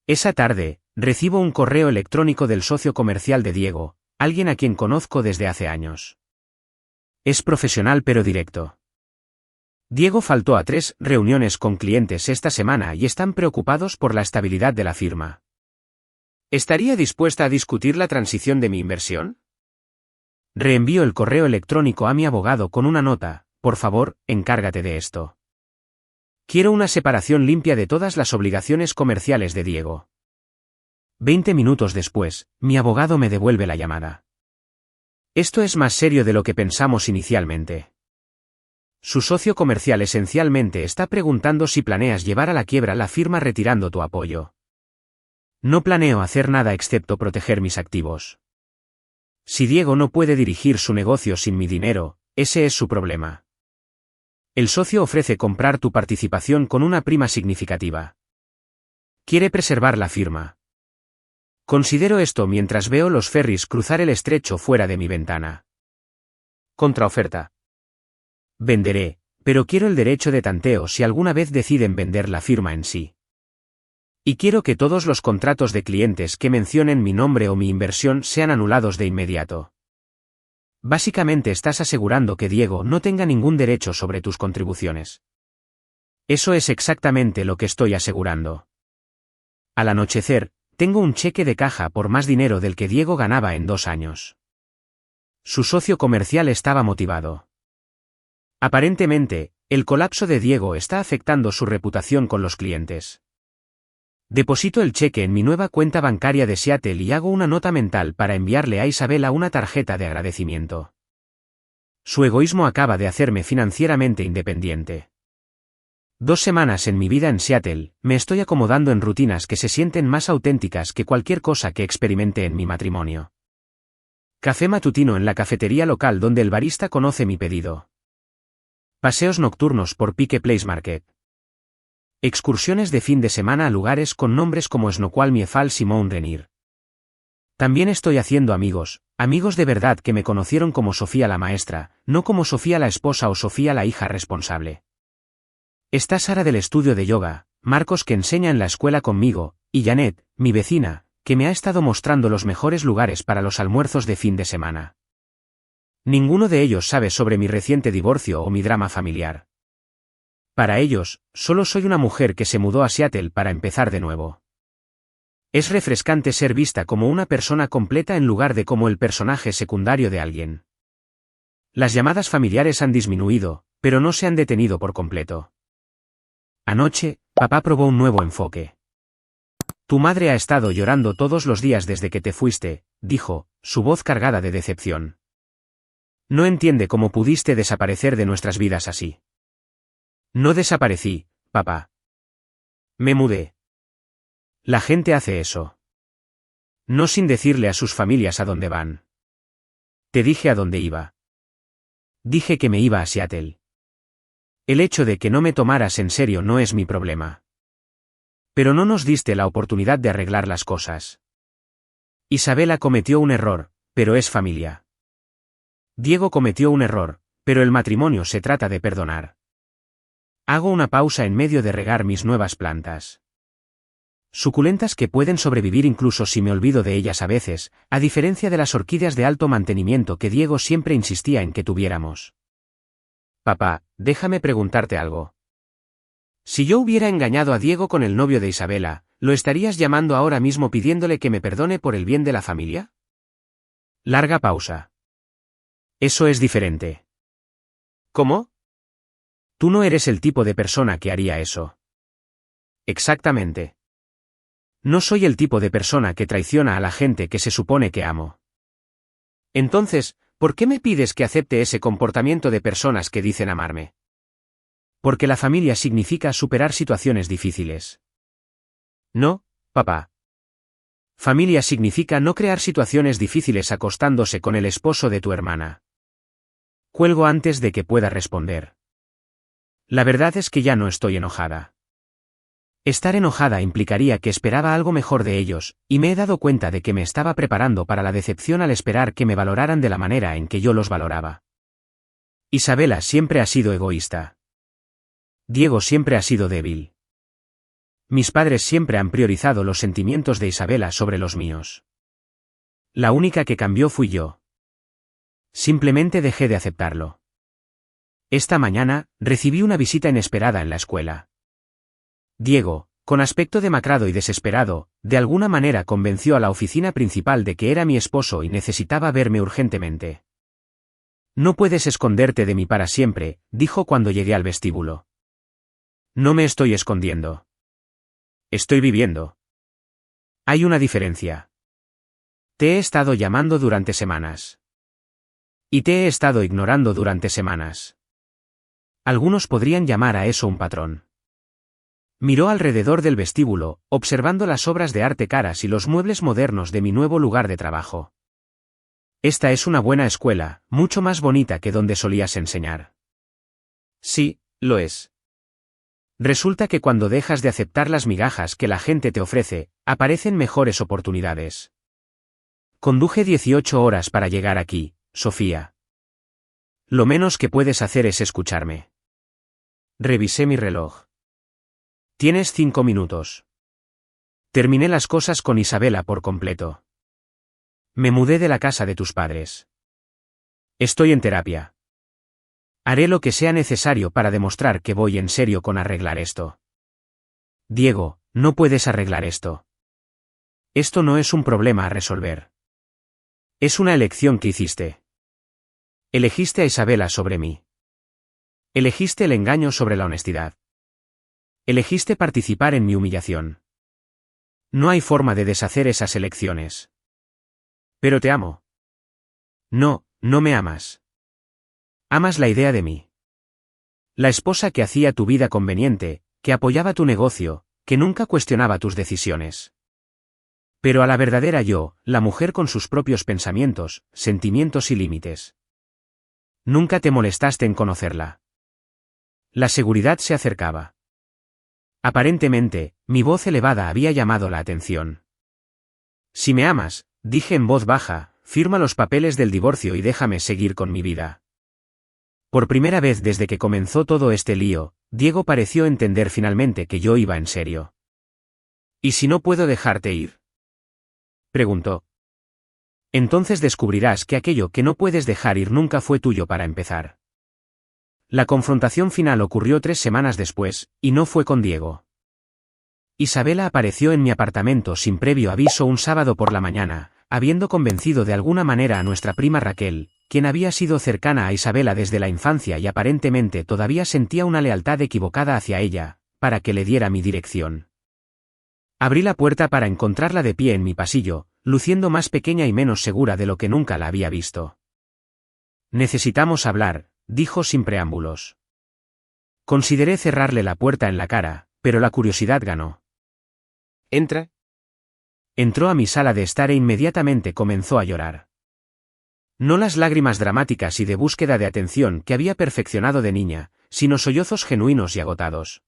Esa tarde, recibo un correo electrónico del socio comercial de Diego, alguien a quien conozco desde hace años. Es profesional pero directo. Diego faltó a 3 reuniones con clientes esta semana y están preocupados por la estabilidad de la firma. ¿Estaría dispuesta a discutir la transición de mi inversión? Reenvío el correo electrónico a mi abogado con una nota, por favor, encárgate de esto. Quiero una separación limpia de todas las obligaciones comerciales de Diego. 20 minutos después, mi abogado me devuelve la llamada. Esto es más serio de lo que pensamos inicialmente. Su socio comercial esencialmente está preguntando si planeas llevar a la quiebra la firma retirando tu apoyo. No planeo hacer nada excepto proteger mis activos. Si Diego no puede dirigir su negocio sin mi dinero, ese es su problema. El socio ofrece comprar tu participación con una prima significativa. Quiere preservar la firma. Considero esto mientras veo los ferries cruzar el estrecho fuera de mi ventana. Contraoferta. Venderé, pero quiero el derecho de tanteo si alguna vez deciden vender la firma en sí. Y quiero que todos los contratos de clientes que mencionen mi nombre o mi inversión sean anulados de inmediato. Básicamente estás asegurando que Diego no tenga ningún derecho sobre tus contribuciones. Eso es exactamente lo que estoy asegurando. Al anochecer, tengo un cheque de caja por más dinero del que Diego ganaba en 2 años. Su socio comercial estaba motivado. Aparentemente, el colapso de Diego está afectando su reputación con los clientes. Deposito el cheque en mi nueva cuenta bancaria de Seattle y hago una nota mental para enviarle a Isabela una tarjeta de agradecimiento. Su egoísmo acaba de hacerme financieramente independiente. 2 semanas en mi vida en Seattle, me estoy acomodando en rutinas que se sienten más auténticas que cualquier cosa que experimenté en mi matrimonio. Café matutino en la cafetería local donde el barista conoce mi pedido. Paseos nocturnos por Pike Place Market. Excursiones de fin de semana a lugares con nombres como Snoqualmie Falls y Mount Rainier. También estoy haciendo amigos de verdad que me conocieron como Sofía la maestra, no como Sofía la esposa o Sofía la hija responsable. Está Sara del estudio de yoga, Marcos que enseña en la escuela conmigo, y Janet, mi vecina, que me ha estado mostrando los mejores lugares para los almuerzos de fin de semana. Ninguno de ellos sabe sobre mi reciente divorcio o mi drama familiar. Para ellos, solo soy una mujer que se mudó a Seattle para empezar de nuevo. Es refrescante ser vista como una persona completa en lugar de como el personaje secundario de alguien. Las llamadas familiares han disminuido, pero no se han detenido por completo. Anoche, papá probó un nuevo enfoque. Tu madre ha estado llorando todos los días desde que te fuiste, dijo, su voz cargada de decepción. No entiende cómo pudiste desaparecer de nuestras vidas así. No desaparecí, papá. Me mudé. La gente hace eso. No sin decirle a sus familias a dónde van. Te dije a dónde iba. Dije que me iba a Seattle. El hecho de que no me tomaras en serio no es mi problema. Pero no nos diste la oportunidad de arreglar las cosas. Isabela cometió un error, pero es familia. Diego cometió un error, pero el matrimonio se trata de perdonar. Hago una pausa en medio de regar mis nuevas plantas. Suculentas que pueden sobrevivir incluso si me olvido de ellas a veces, a diferencia de las orquídeas de alto mantenimiento que Diego siempre insistía en que tuviéramos. Papá, déjame preguntarte algo. Si yo hubiera engañado a Diego con el novio de Isabela, ¿lo estarías llamando ahora mismo pidiéndole que me perdone por el bien de la familia? Larga pausa. Eso es diferente. ¿Cómo? Tú no eres el tipo de persona que haría eso. Exactamente. No soy el tipo de persona que traiciona a la gente que se supone que amo. Entonces, ¿por qué me pides que acepte ese comportamiento de personas que dicen amarme? Porque la familia significa superar situaciones difíciles. No, papá. Familia significa no crear situaciones difíciles acostándose con el esposo de tu hermana. Cuelgo antes de que pueda responder. La verdad es que ya no estoy enojada. Estar enojada implicaría que esperaba algo mejor de ellos, y me he dado cuenta de que me estaba preparando para la decepción al esperar que me valoraran de la manera en que yo los valoraba. Isabela siempre ha sido egoísta. Diego siempre ha sido débil. Mis padres siempre han priorizado los sentimientos de Isabela sobre los míos. La única que cambió fui yo. Simplemente dejé de aceptarlo. Esta mañana, recibí una visita inesperada en la escuela. Diego, con aspecto demacrado y desesperado, de alguna manera convenció a la oficina principal de que era mi esposo y necesitaba verme urgentemente. No puedes esconderte de mí para siempre, dijo cuando llegué al vestíbulo. No me estoy escondiendo. Estoy viviendo. Hay una diferencia. Te he estado llamando durante semanas. Y te he estado ignorando durante semanas. Algunos podrían llamar a eso un patrón. Miró alrededor del vestíbulo, observando las obras de arte caras y los muebles modernos de mi nuevo lugar de trabajo. Esta es una buena escuela, mucho más bonita que donde solías enseñar. Sí, lo es. Resulta que cuando dejas de aceptar las migajas que la gente te ofrece, aparecen mejores oportunidades. Conduje 18 horas para llegar aquí, Sofía. Lo menos que puedes hacer es escucharme. Revisé mi reloj. Tienes 5 minutos. Terminé las cosas con Isabela por completo. Me mudé de la casa de tus padres. Estoy en terapia. Haré lo que sea necesario para demostrar que voy en serio con arreglar esto. Diego, no puedes arreglar esto. Esto no es un problema a resolver. Es una elección que hiciste. Elegiste a Isabela sobre mí. Elegiste el engaño sobre la honestidad. Elegiste participar en mi humillación. No hay forma de deshacer esas elecciones. Pero te amo. No, no me amas. Amas la idea de mí. La esposa que hacía tu vida conveniente, que apoyaba tu negocio, que nunca cuestionaba tus decisiones. Pero a la verdadera yo, la mujer con sus propios pensamientos, sentimientos y límites. Nunca te molestaste en conocerla. La seguridad se acercaba. Aparentemente, mi voz elevada había llamado la atención. Si me amas, dije en voz baja, firma los papeles del divorcio y déjame seguir con mi vida. Por primera vez desde que comenzó todo este lío, Diego pareció entender finalmente que yo iba en serio. ¿Y si no puedo dejarte ir?, preguntó. Entonces descubrirás que aquello que no puedes dejar ir nunca fue tuyo para empezar. La confrontación final ocurrió 3 semanas después, y no fue con Diego. Isabela apareció en mi apartamento sin previo aviso un sábado por la mañana, habiendo convencido de alguna manera a nuestra prima Raquel, quien había sido cercana a Isabela desde la infancia y aparentemente todavía sentía una lealtad equivocada hacia ella, para que le diera mi dirección. Abrí la puerta para encontrarla de pie en mi pasillo, luciendo más pequeña y menos segura de lo que nunca la había visto. Necesitamos hablar, dijo sin preámbulos. Consideré cerrarle la puerta en la cara, pero la curiosidad ganó. Entra. Entró a mi sala de estar e inmediatamente comenzó a llorar. No las lágrimas dramáticas y de búsqueda de atención que había perfeccionado de niña, sino sollozos genuinos y agotados.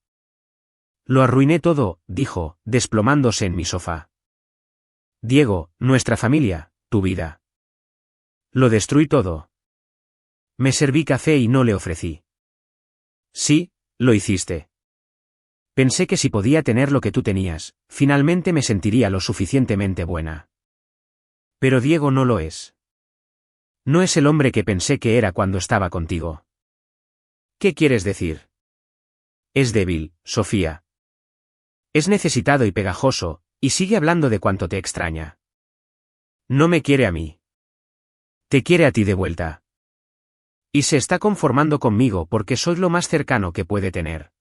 Lo arruiné todo, dijo, desplomándose en mi sofá. Diego, nuestra familia, tu vida. Lo destruí todo. Me serví café y no le ofrecí. Sí, lo hiciste. Pensé que si podía tener lo que tú tenías, finalmente me sentiría lo suficientemente buena. Pero Diego no lo es. No es el hombre que pensé que era cuando estaba contigo. ¿Qué quieres decir? Es débil, Sofía. Es necesitado y pegajoso, y sigue hablando de cuánto te extraña. No me quiere a mí. Te quiere a ti de vuelta. Y se está conformando conmigo porque soy lo más cercano que puede tener.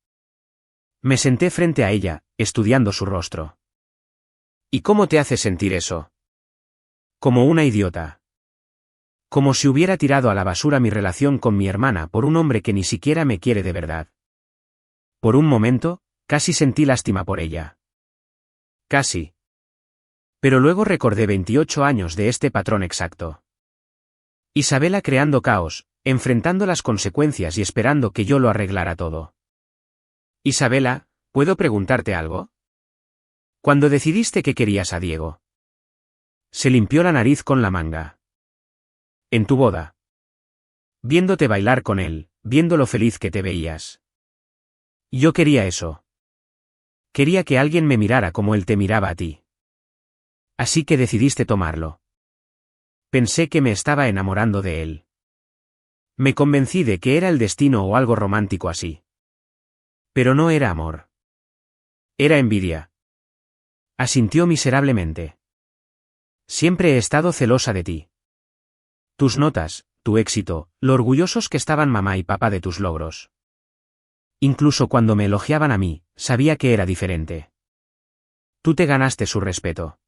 Me senté frente a ella, estudiando su rostro. ¿Y cómo te hace sentir eso? Como una idiota. Como si hubiera tirado a la basura mi relación con mi hermana por un hombre que ni siquiera me quiere de verdad. Por un momento, casi sentí lástima por ella. Casi. Pero luego recordé 28 años de este patrón exacto. Isabela creando caos, enfrentando las consecuencias y esperando que yo lo arreglara todo. Isabela, ¿puedo preguntarte algo? ¿Cuándo decidiste que querías a Diego? Se limpió la nariz con la manga. En tu boda. Viéndote bailar con él, viendo lo feliz que te veías. Yo quería eso. Quería que alguien me mirara como él te miraba a ti. Así que decidiste tomarlo. Pensé que me estaba enamorando de él. Me convencí de que era el destino o algo romántico así. Pero no era amor. Era envidia. Asintió miserablemente. Siempre he estado celosa de ti. Tus notas, tu éxito, lo orgullosos que estaban mamá y papá de tus logros. Incluso cuando me elogiaban a mí, sabía que era diferente. Tú te ganaste su respeto.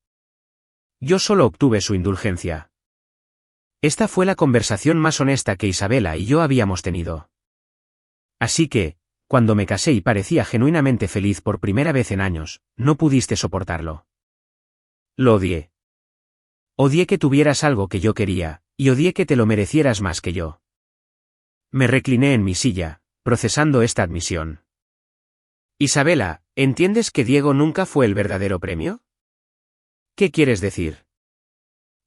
Yo solo obtuve su indulgencia. Esta fue la conversación más honesta que Isabela y yo habíamos tenido. Así que, cuando me casé y parecía genuinamente feliz por primera vez en años, no pudiste soportarlo. Lo odié. Odié que tuvieras algo que yo quería, y odié que te lo merecieras más que yo. Me recliné en mi silla, procesando esta admisión. Isabela, ¿entiendes que Diego nunca fue el verdadero premio? ¿Qué quieres decir?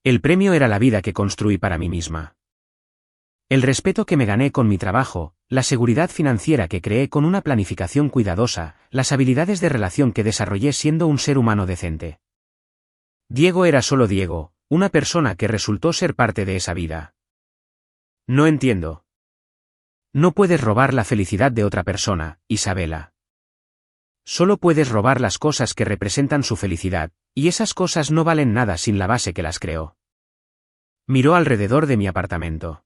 El premio era la vida que construí para mí misma. El respeto que me gané con mi trabajo, la seguridad financiera que creé con una planificación cuidadosa, las habilidades de relación que desarrollé siendo un ser humano decente. Diego era solo Diego, una persona que resultó ser parte de esa vida. No entiendo. No puedes robar la felicidad de otra persona, Isabela. Solo puedes robar las cosas que representan su felicidad, y esas cosas no valen nada sin la base que las creó. Miró alrededor de mi apartamento.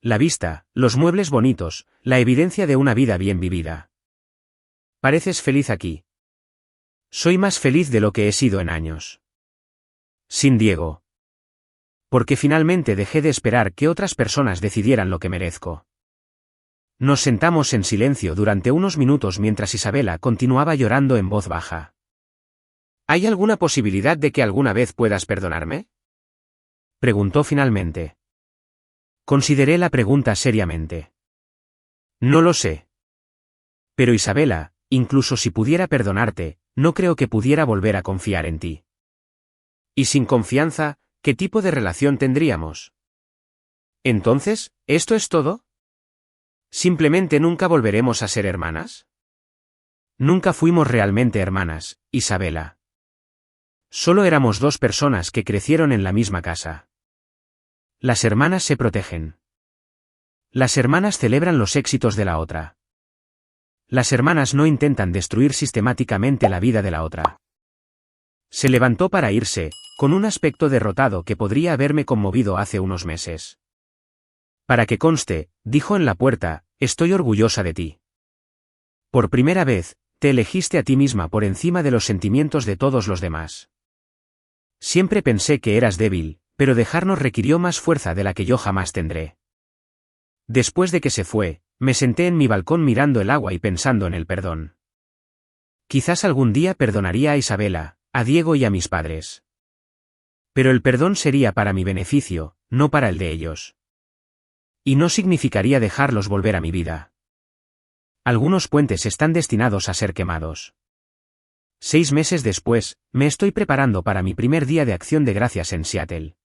La vista, los muebles bonitos, la evidencia de una vida bien vivida. Pareces feliz aquí. Soy más feliz de lo que he sido en años. Sin Diego. Porque finalmente dejé de esperar que otras personas decidieran lo que merezco. Nos sentamos en silencio durante unos minutos mientras Isabela continuaba llorando en voz baja. ¿Hay alguna posibilidad de que alguna vez puedas perdonarme? Preguntó finalmente. Consideré la pregunta seriamente. No lo sé. Pero Isabela, incluso si pudiera perdonarte, no creo que pudiera volver a confiar en ti. Y sin confianza, ¿qué tipo de relación tendríamos? Entonces, ¿esto es todo? ¿Simplemente nunca volveremos a ser hermanas? Nunca fuimos realmente hermanas, Isabela. Solo éramos dos personas que crecieron en la misma casa. Las hermanas se protegen. Las hermanas celebran los éxitos de la otra. Las hermanas no intentan destruir sistemáticamente la vida de la otra. Se levantó para irse, con un aspecto derrotado que podría haberme conmovido hace unos meses. Para que conste, dijo en la puerta, estoy orgullosa de ti. Por primera vez, te elegiste a ti misma por encima de los sentimientos de todos los demás. Siempre pensé que eras débil, pero dejarnos requirió más fuerza de la que yo jamás tendré. Después de que se fue, me senté en mi balcón mirando el agua y pensando en el perdón. Quizás algún día perdonaría a Isabela, a Diego y a mis padres. Pero el perdón sería para mi beneficio, no para el de ellos. Y no significaría dejarlos volver a mi vida. Algunos puentes están destinados a ser quemados. 6 meses después, me estoy preparando para mi primer día de Acción de Gracias en Seattle.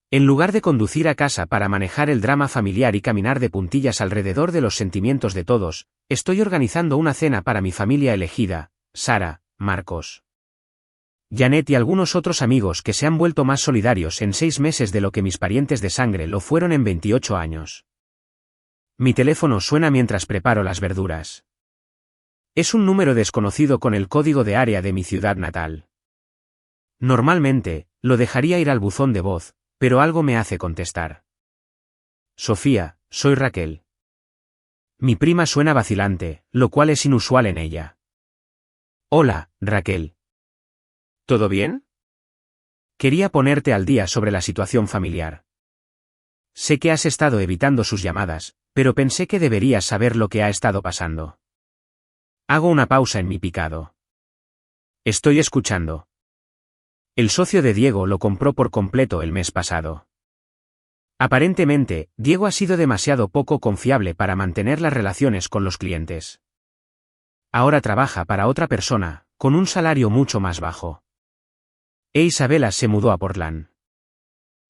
En lugar de conducir a casa para manejar el drama familiar y caminar de puntillas alrededor de los sentimientos de todos, estoy organizando una cena para mi familia elegida, Sara, Marcos, Janet y algunos otros amigos que se han vuelto más solidarios en 6 meses de lo que mis parientes de sangre lo fueron en 28 años. Mi teléfono suena mientras preparo las verduras. Es un número desconocido con el código de área de mi ciudad natal. Normalmente, lo dejaría ir al buzón de voz, pero algo me hace contestar. Sofía, soy Raquel. Mi prima suena vacilante, lo cual es inusual en ella. Hola, Raquel. ¿Todo bien? Quería ponerte al día sobre la situación familiar. Sé que has estado evitando sus llamadas, pero pensé que deberías saber lo que ha estado pasando. Hago una pausa en mi picado. Estoy escuchando. El socio de Diego lo compró por completo el mes pasado. Aparentemente, Diego ha sido demasiado poco confiable para mantener las relaciones con los clientes. Ahora trabaja para otra persona, con un salario mucho más bajo. Isabela se mudó a Portland.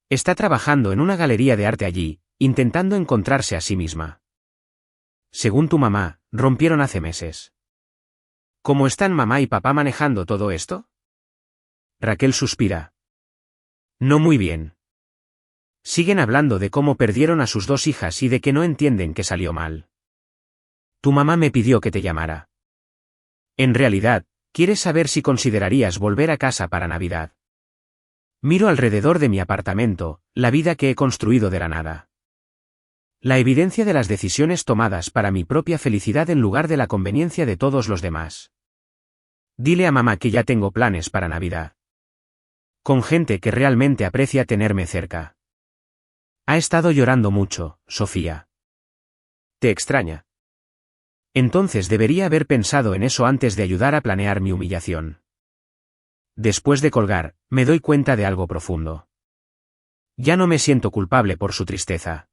Está trabajando en una galería de arte allí, intentando encontrarse a sí misma. Según tu mamá, rompieron hace meses. ¿Cómo están mamá y papá manejando todo esto? Raquel suspira. No muy bien. Siguen hablando de cómo perdieron a sus 2 hijas y de que no entienden que salió mal. Tu mamá me pidió que te llamara. En realidad, quieres saber si considerarías volver a casa para Navidad. Miro alrededor de mi apartamento, la vida que he construido de la nada. La evidencia de las decisiones tomadas para mi propia felicidad en lugar de la conveniencia de todos los demás. Dile a mamá que ya tengo planes para Navidad. Con gente que realmente aprecia tenerme cerca. Ha estado llorando mucho, Sofía. ¿Te extraña? Entonces debería haber pensado en eso antes de ayudar a planear mi humillación. Después de colgar, me doy cuenta de algo profundo. Ya no me siento culpable por su tristeza.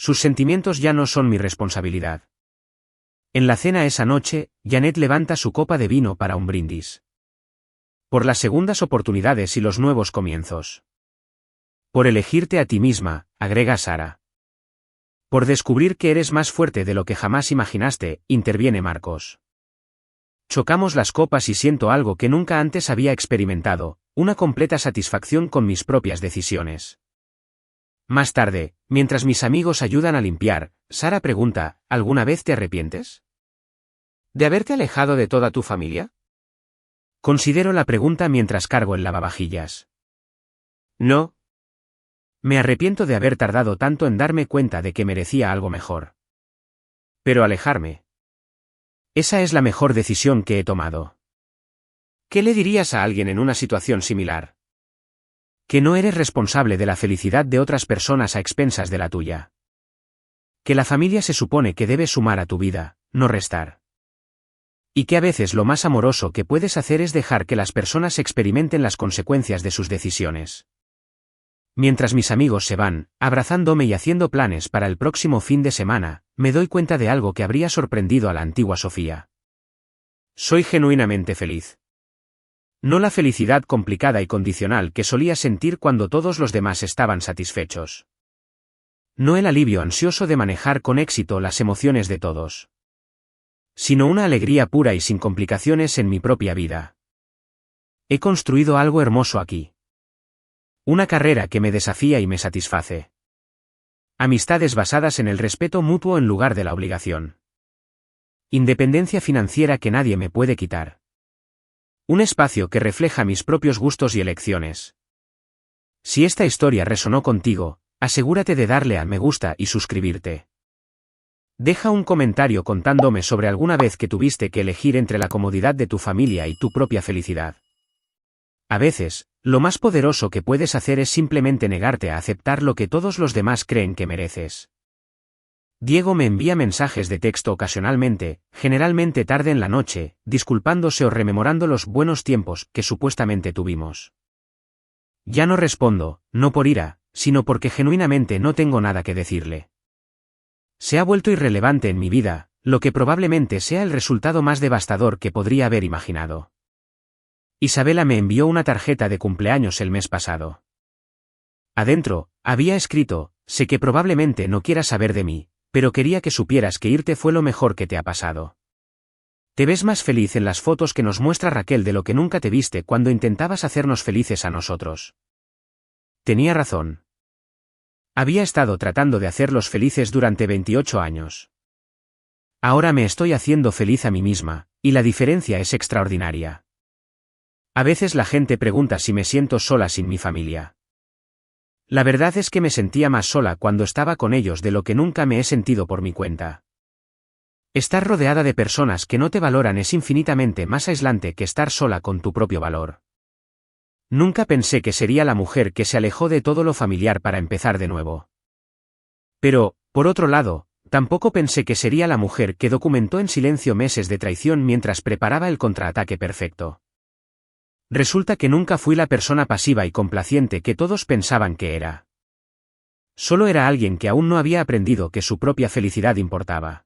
Sus sentimientos ya no son mi responsabilidad. En la cena esa noche, Janet levanta su copa de vino para un brindis. Por las segundas oportunidades y los nuevos comienzos. Por elegirte a ti misma, agrega Sara. Por descubrir que eres más fuerte de lo que jamás imaginaste, interviene Marcos. Chocamos las copas y siento algo que nunca antes había experimentado, una completa satisfacción con mis propias decisiones. Más tarde, mientras mis amigos ayudan a limpiar, Sara pregunta, ¿alguna vez te arrepientes? ¿De haberte alejado de toda tu familia? Considero la pregunta mientras cargo el lavavajillas. No. Me arrepiento de haber tardado tanto en darme cuenta de que merecía algo mejor. Pero alejarme. Esa es la mejor decisión que he tomado. ¿Qué le dirías a alguien en una situación similar? Que no eres responsable de la felicidad de otras personas a expensas de la tuya. Que la familia se supone que debe sumar a tu vida, no restar. Y que a veces lo más amoroso que puedes hacer es dejar que las personas experimenten las consecuencias de sus decisiones. Mientras mis amigos se van, abrazándome y haciendo planes para el próximo fin de semana, me doy cuenta de algo que habría sorprendido a la antigua Sofía. Soy genuinamente feliz. No la felicidad complicada y condicional que solía sentir cuando todos los demás estaban satisfechos. No el alivio ansioso de manejar con éxito las emociones de todos. Sino una alegría pura y sin complicaciones en mi propia vida. He construido algo hermoso aquí. Una carrera que me desafía y me satisface. Amistades basadas en el respeto mutuo en lugar de la obligación. Independencia financiera que nadie me puede quitar. Un espacio que refleja mis propios gustos y elecciones. Si esta historia resonó contigo, asegúrate de darle a me gusta y suscribirte. Deja un comentario contándome sobre alguna vez que tuviste que elegir entre la comodidad de tu familia y tu propia felicidad. A veces, lo más poderoso que puedes hacer es simplemente negarte a aceptar lo que todos los demás creen que mereces. Diego me envía mensajes de texto ocasionalmente, generalmente tarde en la noche, disculpándose o rememorando los buenos tiempos que supuestamente tuvimos. Ya no respondo, no por ira, sino porque genuinamente no tengo nada que decirle. Se ha vuelto irrelevante en mi vida, lo que probablemente sea el resultado más devastador que podría haber imaginado. Isabela me envió una tarjeta de cumpleaños el mes pasado. Adentro, había escrito: sé que probablemente no quieras saber de mí, pero quería que supieras que irte fue lo mejor que te ha pasado. Te ves más feliz en las fotos que nos muestra Raquel de lo que nunca te viste cuando intentabas hacernos felices a nosotros. Tenía razón. Había estado tratando de hacerlos felices durante 28 años. Ahora me estoy haciendo feliz a mí misma, y la diferencia es extraordinaria. A veces la gente pregunta si me siento sola sin mi familia. La verdad es que me sentía más sola cuando estaba con ellos de lo que nunca me he sentido por mi cuenta. Estar rodeada de personas que no te valoran es infinitamente más aislante que estar sola con tu propio valor. Nunca pensé que sería la mujer que se alejó de todo lo familiar para empezar de nuevo. Pero, por otro lado, tampoco pensé que sería la mujer que documentó en silencio meses de traición mientras preparaba el contraataque perfecto. Resulta que nunca fui la persona pasiva y complaciente que todos pensaban que era. Solo era alguien que aún no había aprendido que su propia felicidad importaba.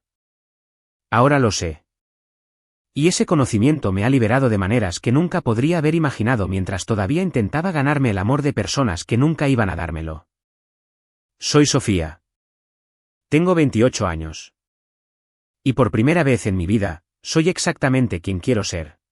Ahora lo sé. Y ese conocimiento me ha liberado de maneras que nunca podría haber imaginado mientras todavía intentaba ganarme el amor de personas que nunca iban a dármelo. Soy Sofía. Tengo 28 años. Y por primera vez en mi vida, soy exactamente quien quiero ser.